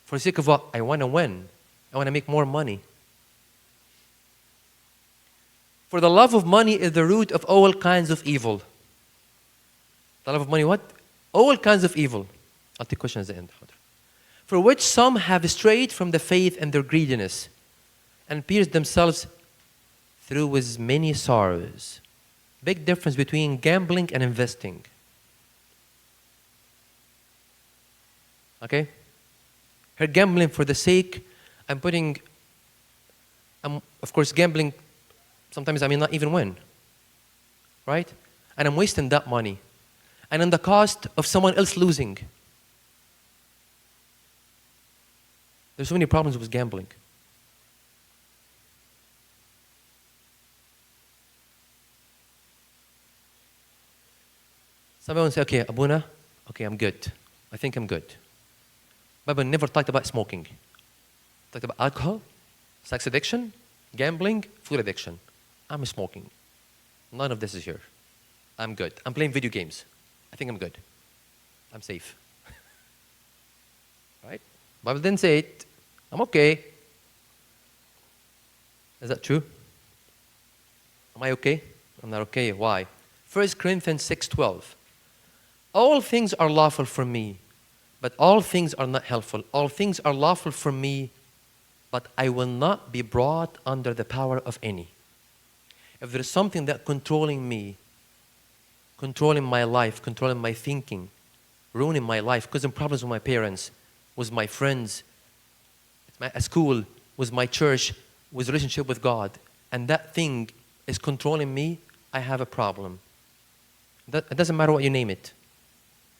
For the sake of what? I want to win. I want to make more money. For the love of money is the root of all kinds of evil. The love of money, what? All kinds of evil. I'll take questions at the end. For which some have strayed from the faith and their greediness, and pierced themselves through with many sorrows. Big difference between gambling and investing. Okay? Her gambling for the sake, of course, gambling, sometimes I may not even win. Right? And I'm wasting that money. And on the cost of someone else losing. There's so many problems with gambling. Someone will say, okay, Abuna, okay, I'm good. I think I'm good. Bible never talked about smoking. Talked about alcohol, sex addiction, gambling, food addiction. I'm smoking. None of this is here. I'm good. I'm playing video games. I think I'm good. I'm safe. Right? Bible didn't say it. I'm okay. Is that true? Am I okay? I'm not okay. Why? 1 Corinthians 6:12. All things are lawful for me, but all things are not helpful. All things are lawful for me, but I will not be brought under the power of any. If there is something that controlling me, controlling my life, controlling my thinking, ruining my life, causing problems with my parents, with my friends, at school, with my church, with relationship with God, and that thing is controlling me, I have a problem. It doesn't matter what you name it.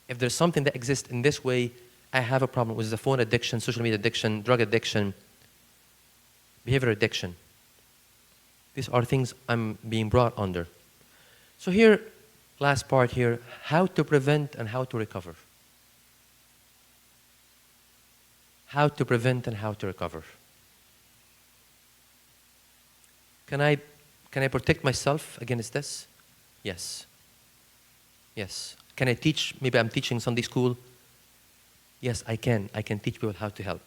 If there's something that exists in this way, I have a problem with the phone addiction, social media addiction, drug addiction, behavior addiction. These are things I'm being brought under. So here, last part here, how to prevent and how to recover. How to prevent and how to recover. Can I protect myself against this? Yes. Yes. Can I teach? Maybe I'm teaching Sunday school. Yes, I can. I can teach people how to help.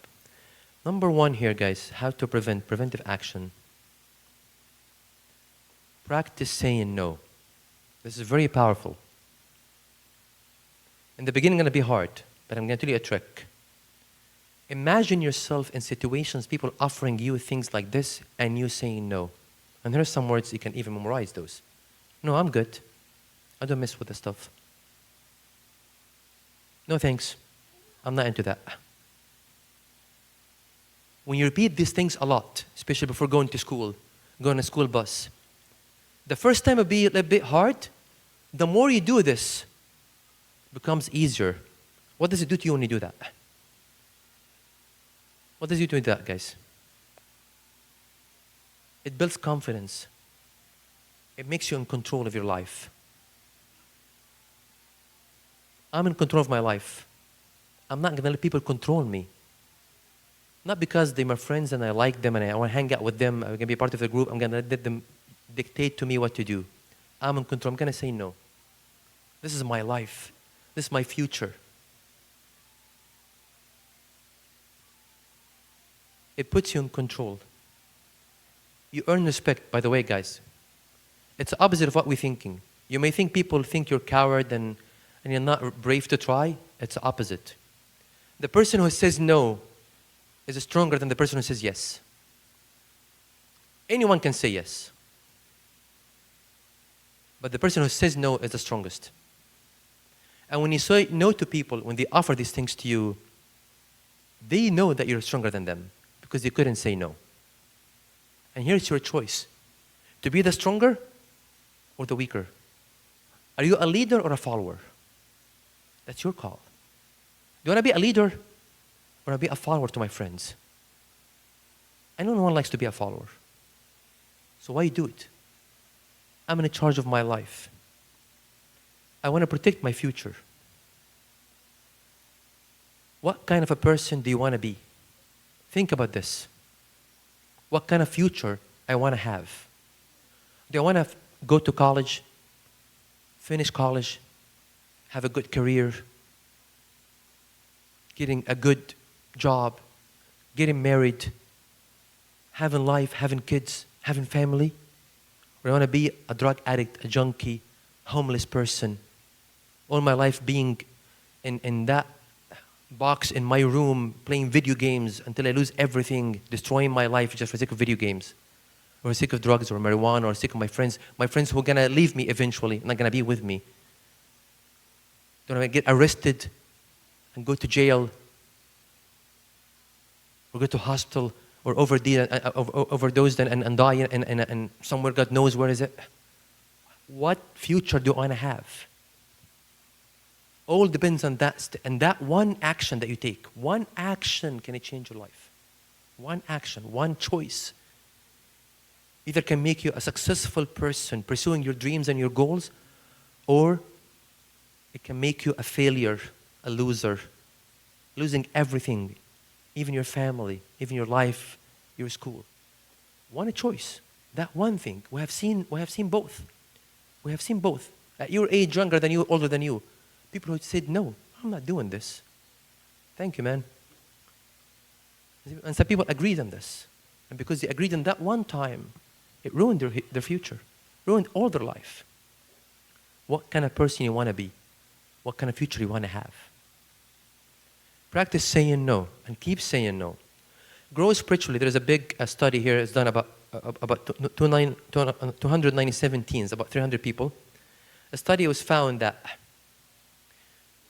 Number one here, guys, how to prevent, preventive action. Practice saying no. This is very powerful. In the beginning, it's going to be hard, but I'm going to tell you a trick. Imagine yourself in situations, people offering you things like this, and you saying no. And here's some words you can even memorize those. No, I'm good. I don't mess with the stuff. No thanks. I'm not into that. When you repeat these things a lot, especially before going to school, going on a school bus, the first time it'll be a little bit hard. The more you do this, it becomes easier. What does it do to you when you do that? What does it do to that, guys? It builds confidence. It makes you in control of your life. I'm in control of my life. I'm not going to let people control me. Not because they're my friends and I like them and I want to hang out with them, I'm going to be part of the group, I'm going to let them dictate to me what to do. I'm in control. I'm going to say no. This is my life. This is my future. It puts you in control. You earn respect, by the way, guys. It's the opposite of what we're thinking. You may think people think you're a coward and you're not brave to try. It's the opposite. The person who says no is stronger than the person who says yes. Anyone can say yes. But the person who says no is the strongest. And when you say no to people, when they offer these things to you, they know that you're stronger than them because they couldn't say no. And here's your choice. To be the stronger or the weaker? Are you a leader or a follower? That's your call. Do you want to be a leader or be a follower to my friends? I know no one likes to be a follower. So why do it? I'm in charge of my life. I want to protect my future. What kind of a person do you want to be? Think about this. What kind of future I want to have? Do I want to go to college, finish college, have a good career, getting a good job, getting married, having life, having kids, having family? Or I want to be a drug addict, a junkie, homeless person, all my life being in that box in my room, playing video games until I lose everything, destroying my life just for the sake of video games, or for the sake of drugs or marijuana, or for the sake of my friends who are going to leave me eventually, not going to be with me. Don't I get arrested and go to jail, or go to hospital, or overdosed and die and somewhere God knows where is it? What future do I want to have? All depends on that. And that one action that you take, one action can change your life. One action, one choice. Either can make you a successful person pursuing your dreams and your goals, or it can make you a failure, a loser, losing everything, even your family, even your life, your school. One choice, that one thing. We have seen both. We have seen both. At your age, younger than you, older than you. People who said, no, I'm not doing this. Thank you, man. And some people agreed on this. And because they agreed on that one time, it ruined their future, ruined all their life. What kind of person you want to be? What kind of future you want to have? Practice saying no and keep saying no. Grow spiritually. There's a big study here. It's done about 297 teens, about 300 people. A study was found that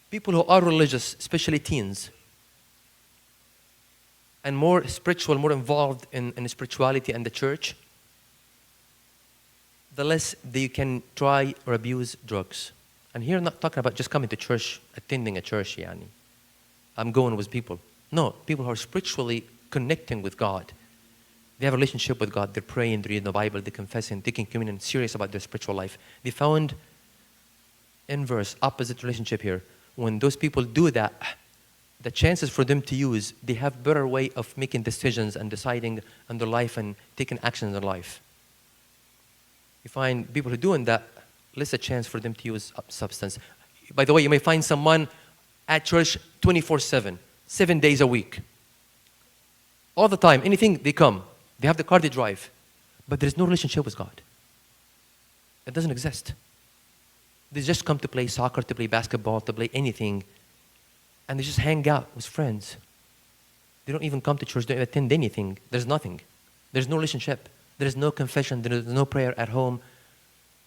people who are religious, especially teens, and more spiritual, more involved in spirituality and the church, the less they can try or abuse drugs. And here I'm not talking about just coming to church, attending a church, yani. I'm going with people. No, people who are spiritually connecting with God. They have a relationship with God. They're praying, they're reading the Bible, they're confessing, taking communion, serious about their spiritual life. They found inverse, opposite relationship here. When those people do that, the chances for them to use, they have better way of making decisions and deciding on their life and taking action in their life. You find people who are doing that, less a chance for them to use substance. By the way, you may find someone at church 24/7, 7 days a week. All the time, anything, they come. They have the car, they drive. But there's no relationship with God. It doesn't exist. They just come to play soccer, to play basketball, to play anything. And they just hang out with friends. They don't even come to church, they don't attend anything. There's nothing. There's no relationship. There's no confession. There's no prayer at home.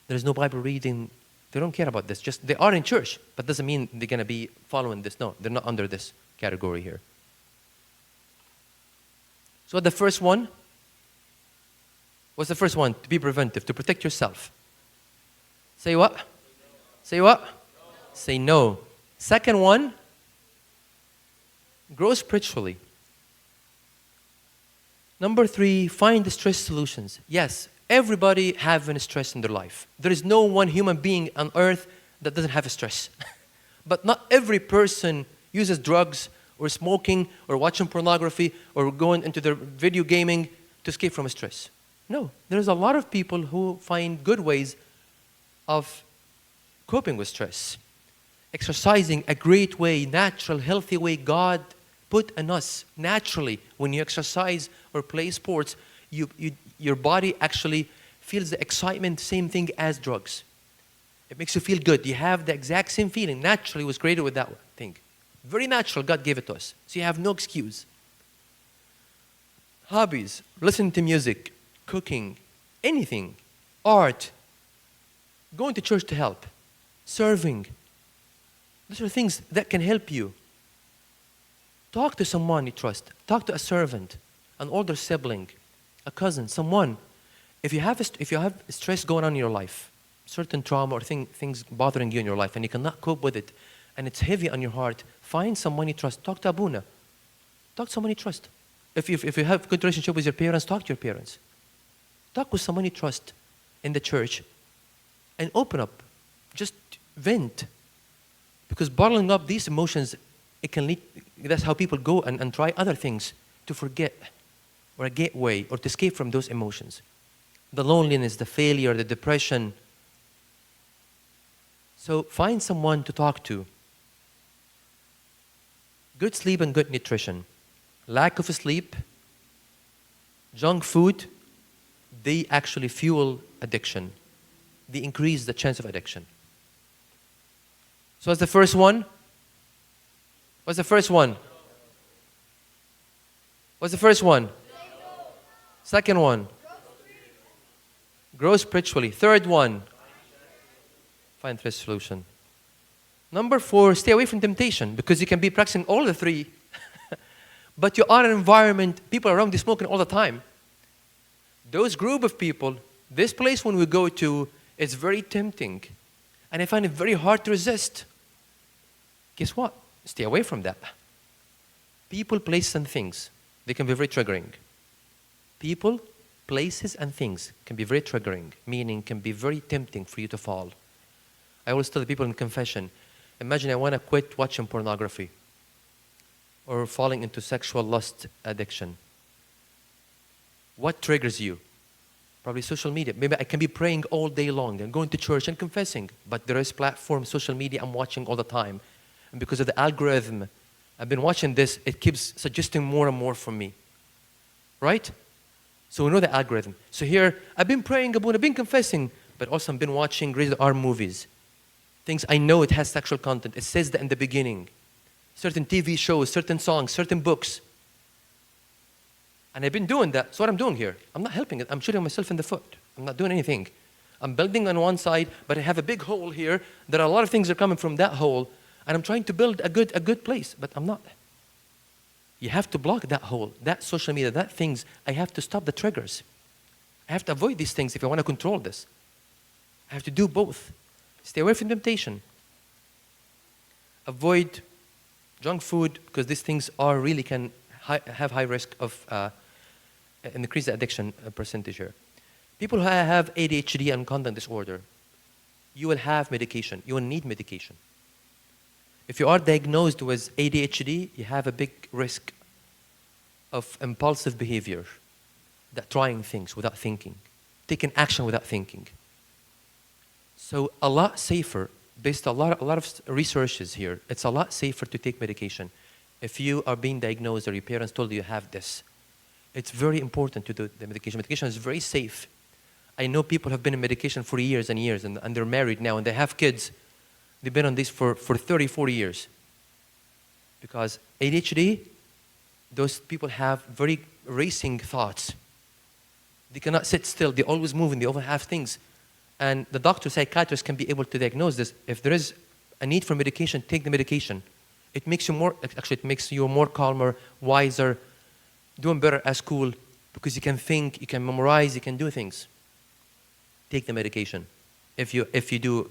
There's no Bible reading. They don't care about this. Just they are in church, but doesn't mean they're going to be following this. No, they're not under this category here. So the first one, what's the first one? To be preventive, to protect yourself. Say what? Say what? No. Say no. Second one, grow spiritually. Number 3, find the stress solutions. Yes, everybody having stress in their life. There is no one human being on earth that doesn't have a stress. But not every person uses drugs or smoking or watching pornography or going into their video gaming to escape from stress. No, there's a lot of people who find good ways of coping with stress. Exercising, a great way, natural, healthy way God put in us naturally. When you exercise or play sports, your body actually feels the excitement, same thing as drugs. It makes you feel good. You have the exact same feeling. Naturally, was created with that thing. Very natural, God gave it to us. So you have no excuse. Hobbies, listening to music, cooking, anything, art, going to church to help, serving. Those are things that can help you. Talk to someone you trust. Talk to a servant, an older sibling, a cousin, someone. If you have stress going on in your life, certain trauma or things bothering you in your life, and you cannot cope with it, and it's heavy on your heart, find someone you trust. Talk to Abuna. Talk to someone you trust. If you have a good relationship with your parents, talk to your parents. Talk with someone you trust in the church and open up. Just vent. Because bottling up these emotions, it can lead, that's how people go and try other things to forget or a gateway or to escape from those emotions. The loneliness, the failure, the depression. So find someone to talk to. Good sleep and good nutrition. Lack of sleep, junk food, they actually fuel addiction. They increase the chance of addiction. So what's the first one? What's the first one? What's the first one? Second one? Grow spiritually. Third one? Find the solution. Number 4, stay away from temptation, because you can be practicing all the 3, but you are in an environment, people around you smoking all the time. Those group of people, this place when we go to, is very tempting. And I find it very hard to resist. Guess what? Stay away from that. People, places, and things, they can be very triggering. People, places, and things can be very triggering, meaning can be very tempting for you to fall. I always tell the people in confession, imagine I want to quit watching pornography or falling into sexual lust addiction. What triggers you? Probably social media. Maybe I can be praying all day long and going to church and confessing, but there is platform, social media I'm watching all the time. And because of the algorithm, I've been watching this, it keeps suggesting more and more from me. Right? So we know the algorithm. So here, I've been praying, I've been confessing, but also I've been watching rated R movies. Things I know it has sexual content. It says that in the beginning. Certain TV shows, certain songs, certain books. And I've been doing that. So what I'm doing here, I'm not helping it. I'm shooting myself in the foot. I'm not doing anything. I'm building on one side, but I have a big hole here. There are a lot of things that are coming from that hole, and I'm trying to build a good place, but I'm not. You have to block that hole, that social media, that things. I have to stop the triggers. I have to avoid these things if I want to control this. I have to do both. Stay away from temptation. Avoid junk food, because these things are really can have high risk of increase the addiction percentage here. People who have ADHD and conduct disorder, you will have medication. You will need medication. If you are diagnosed with ADHD, you have a big risk of impulsive behavior, that trying things without thinking, taking action without thinking. So a lot safer, based on a lot of researches here, it's a lot safer to take medication. If you are being diagnosed or your parents told you have this, it's very important to do the medication. Medication is very safe. I know people have been on medication for years and years, and they're married now, and they have kids. They've been on this for 30, 40 years. Because ADHD, those people have very racing thoughts. They cannot sit still. They're always moving. They always have things. And the doctor, psychiatrist can be able to diagnose this. If there is a need for medication, take the medication. It makes you more calmer, wiser, doing better at school, because you can think, you can memorize, you can do things. Take the medication if you do.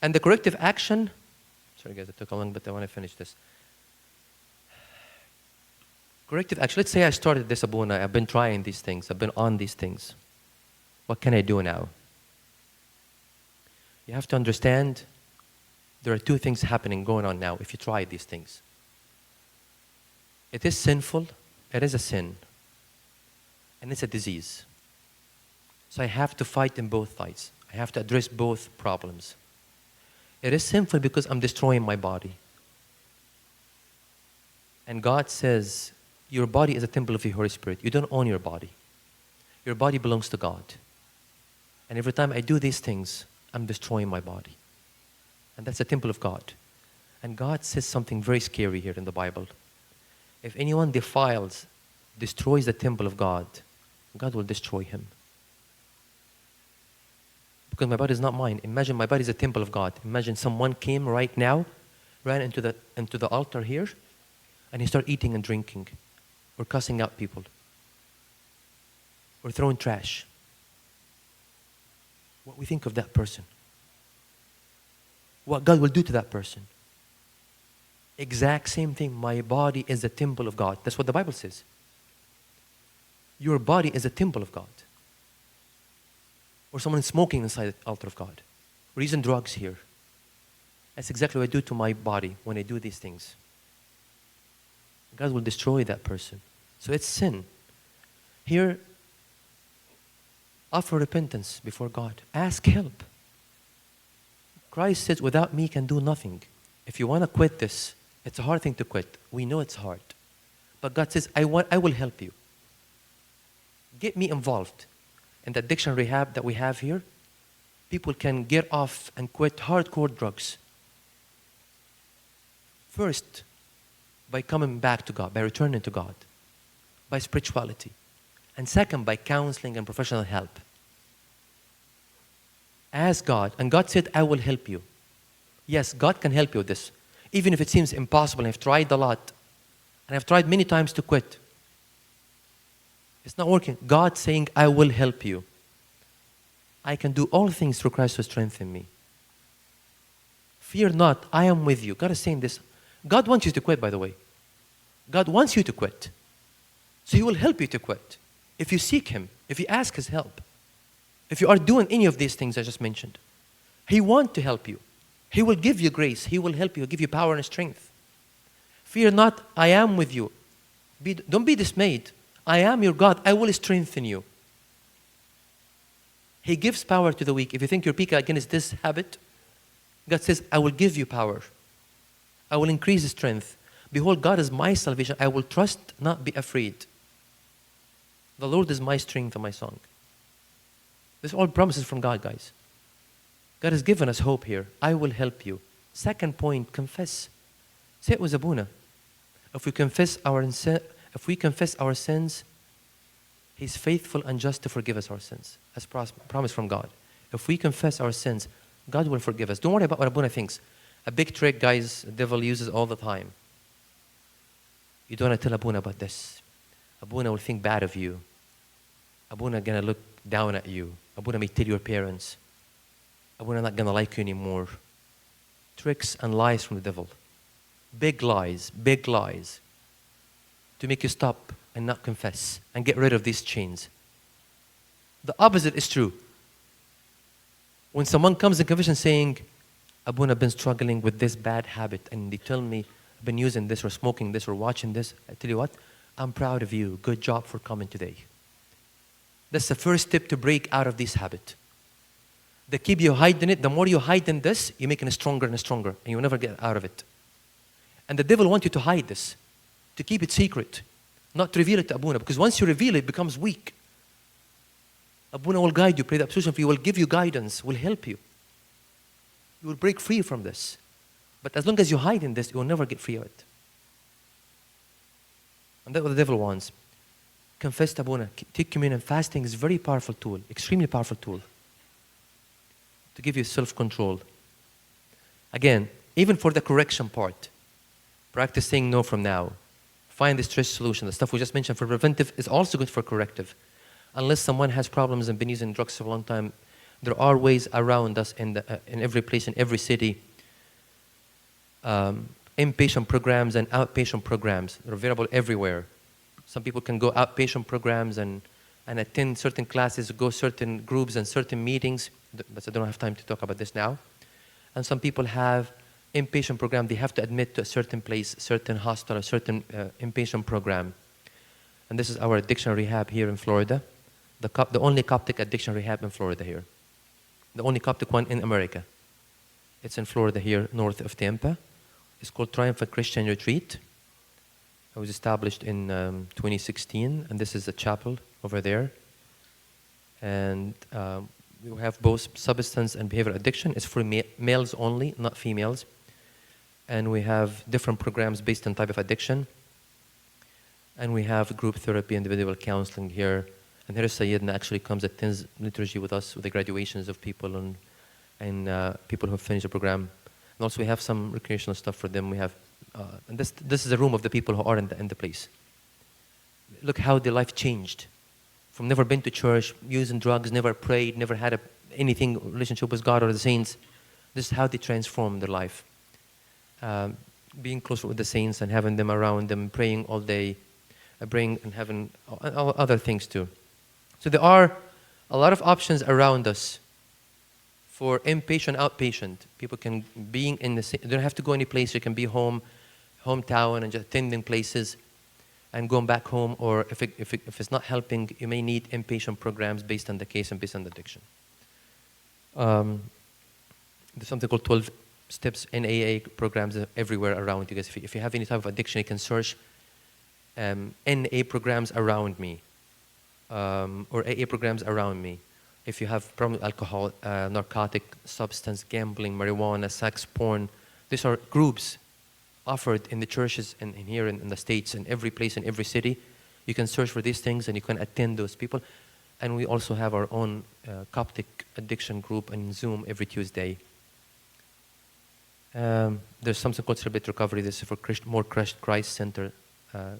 And the corrective action, sorry guys, it took a long, but I want to finish this. Corrective action, let's say I started this Abuna, I've been trying these things, I've been on these things. What can I do now? You have to understand there are 2 things going on now if you try these things. It is sinful, it is a sin, and it's a disease. So I have to fight in both sides. I have to address both problems. It is sinful because I'm destroying my body. And God says, your body is a temple of the Holy Spirit. You don't own your body. Your body belongs to God. And every time I do these things, I'm destroying my body. And that's a temple of God. And God says something very scary here in the Bible. If anyone defiles, destroys the temple of God, God will destroy him. Because my body is not mine. Imagine my body is a temple of God. Imagine someone came right now, ran into the altar here, and he started eating and drinking, or cussing out people, or throwing trash. What we think of that person. What God will do to that person. Exact same thing. My body is a temple of God. That's what the Bible says. Your body is a temple of God. Or someone is smoking inside the altar of God. Or using drugs here. That's exactly what I do to my body when I do these things. God will destroy that person. So it's sin. Here, offer repentance before God. Ask help. Christ says, without me you can do nothing. If you want to quit this, it's a hard thing to quit. We know it's hard. But God says, I will help you. Get me involved. In the addiction rehab that we have here, people can get off and quit hardcore drugs. First, by coming back to God, by returning to God, by spirituality. And second, by counseling and professional help. Ask God, and God said, I will help you. Yes, God can help you with this. Even if it seems impossible, I've tried a lot, and I've tried many times to quit. It's not working. God's saying, I will help you. I can do all things through Christ who strengthens me. Fear not, I am with you. God is saying this. God wants you to quit, by the way. God wants you to quit. So He will help you to quit. If you seek Him, if you ask His help, if you are doing any of these things I just mentioned, He wants to help you. He will give you grace. He will help you, give you power and strength. Fear not, I am with you. Don't be dismayed. I am your God. I will strengthen you. He gives power to the weak. If you think you're weak against this habit, God says, I will give you power. I will increase strength. Behold, God is my salvation. I will trust, not be afraid. The Lord is my strength and my song. This are all promises from God, guys. God has given us hope here. I will help you. Second point, confess. Say it with Abuna. If we confess our sins, He's faithful and just to forgive us our sins. As promise from God. If we confess our sins, God will forgive us. Don't worry about what Abuna thinks. A big trick, guys, the devil uses all the time. You don't want to tell Abuna about this. Abuna will think bad of you. Abuna gonna look down at you. Abuna may tell your parents. Abuna not gonna like you anymore. Tricks and lies from the devil. Big lies to make you stop and not confess and get rid of these chains. The opposite is true. When someone comes in confession saying, Abuna, I've been struggling with this bad habit, and they tell me I've been using this or smoking this or watching this, I tell you what, I'm proud of you. Good job for coming today. That's the first step to break out of this habit. They keep you hiding it. The more you hide in this, you're making it stronger and stronger, and you'll never get out of it. And the devil wants you to hide this, to keep it secret, not to reveal it to Abuna, because once you reveal it, it becomes weak. Abuna will guide you, pray the absolution for you, will give you guidance, will help you. You will break free from this. But as long as you hide in this, you will never get free of it. And that's what the devil wants. Confess to Abuna, take communion. Fasting is a very powerful tool, extremely powerful tool to give you self-control. Again, even for the correction part, practice saying no from now. Find the stress solution. The stuff we just mentioned for preventive is also good for corrective. Unless someone has problems and been using drugs for a long time, there are ways around us in every place, in every city. Inpatient programs and outpatient programs. They're available everywhere. Some people can go outpatient programs and attend certain classes, go certain groups and certain meetings. But I don't have time to talk about this now. And some people have inpatient program. They have to admit to a certain place, certain hospital, a certain inpatient program. And this is our addiction rehab here in Florida. The only Coptic addiction rehab in Florida here. The only Coptic one in America. It's in Florida here, north of Tampa. It's called Triumphant Christian Retreat. It was established in 2016, and this is a chapel over there. And we have both substance and behavior addiction. It's for males only, not females. And we have different programs based on type of addiction. And we have group therapy, individual counseling here. And here Sayyidina actually comes, attends liturgy with us, with the graduations of people and people who have finished the program. And also we have some recreational stuff for them. We have, and this is a room of the people who are in the place. Look how their life changed. From never been to church, using drugs, never prayed, never had anything relationship with God or the saints. This is how they transformed their life. Being closer with the saints and having them around them, praying all day, praying and having other things too. So there are a lot of options around us for inpatient, outpatient. People can be in the, they don't have to go any place. You can be hometown and just attending places and going back home, or if it's not helping, you may need inpatient programs based on the case and based on the addiction. There's something called 12 steps NAA programs everywhere around you guys. If you have any type of addiction, you can search NA programs around me, or AA programs around me. If you have problem with alcohol, narcotic substance, gambling, marijuana, sex, porn, these are groups offered in the churches and here in the States, in every place, in every city. You can search for these things and you can attend those people. And we also have our own Coptic addiction group on Zoom every Tuesday. There's something called Celebrate Recovery. This is for more Christ-centered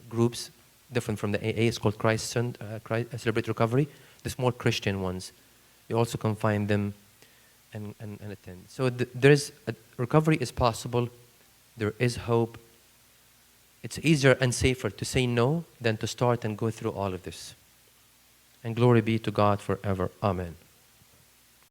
groups, different from the AA. It's called Celebrate Recovery. There's more Christian ones. You also can find them and attend. So recovery is possible. There is hope. It's easier and safer to say no than to start and go through all of this. And glory be to God forever. Amen.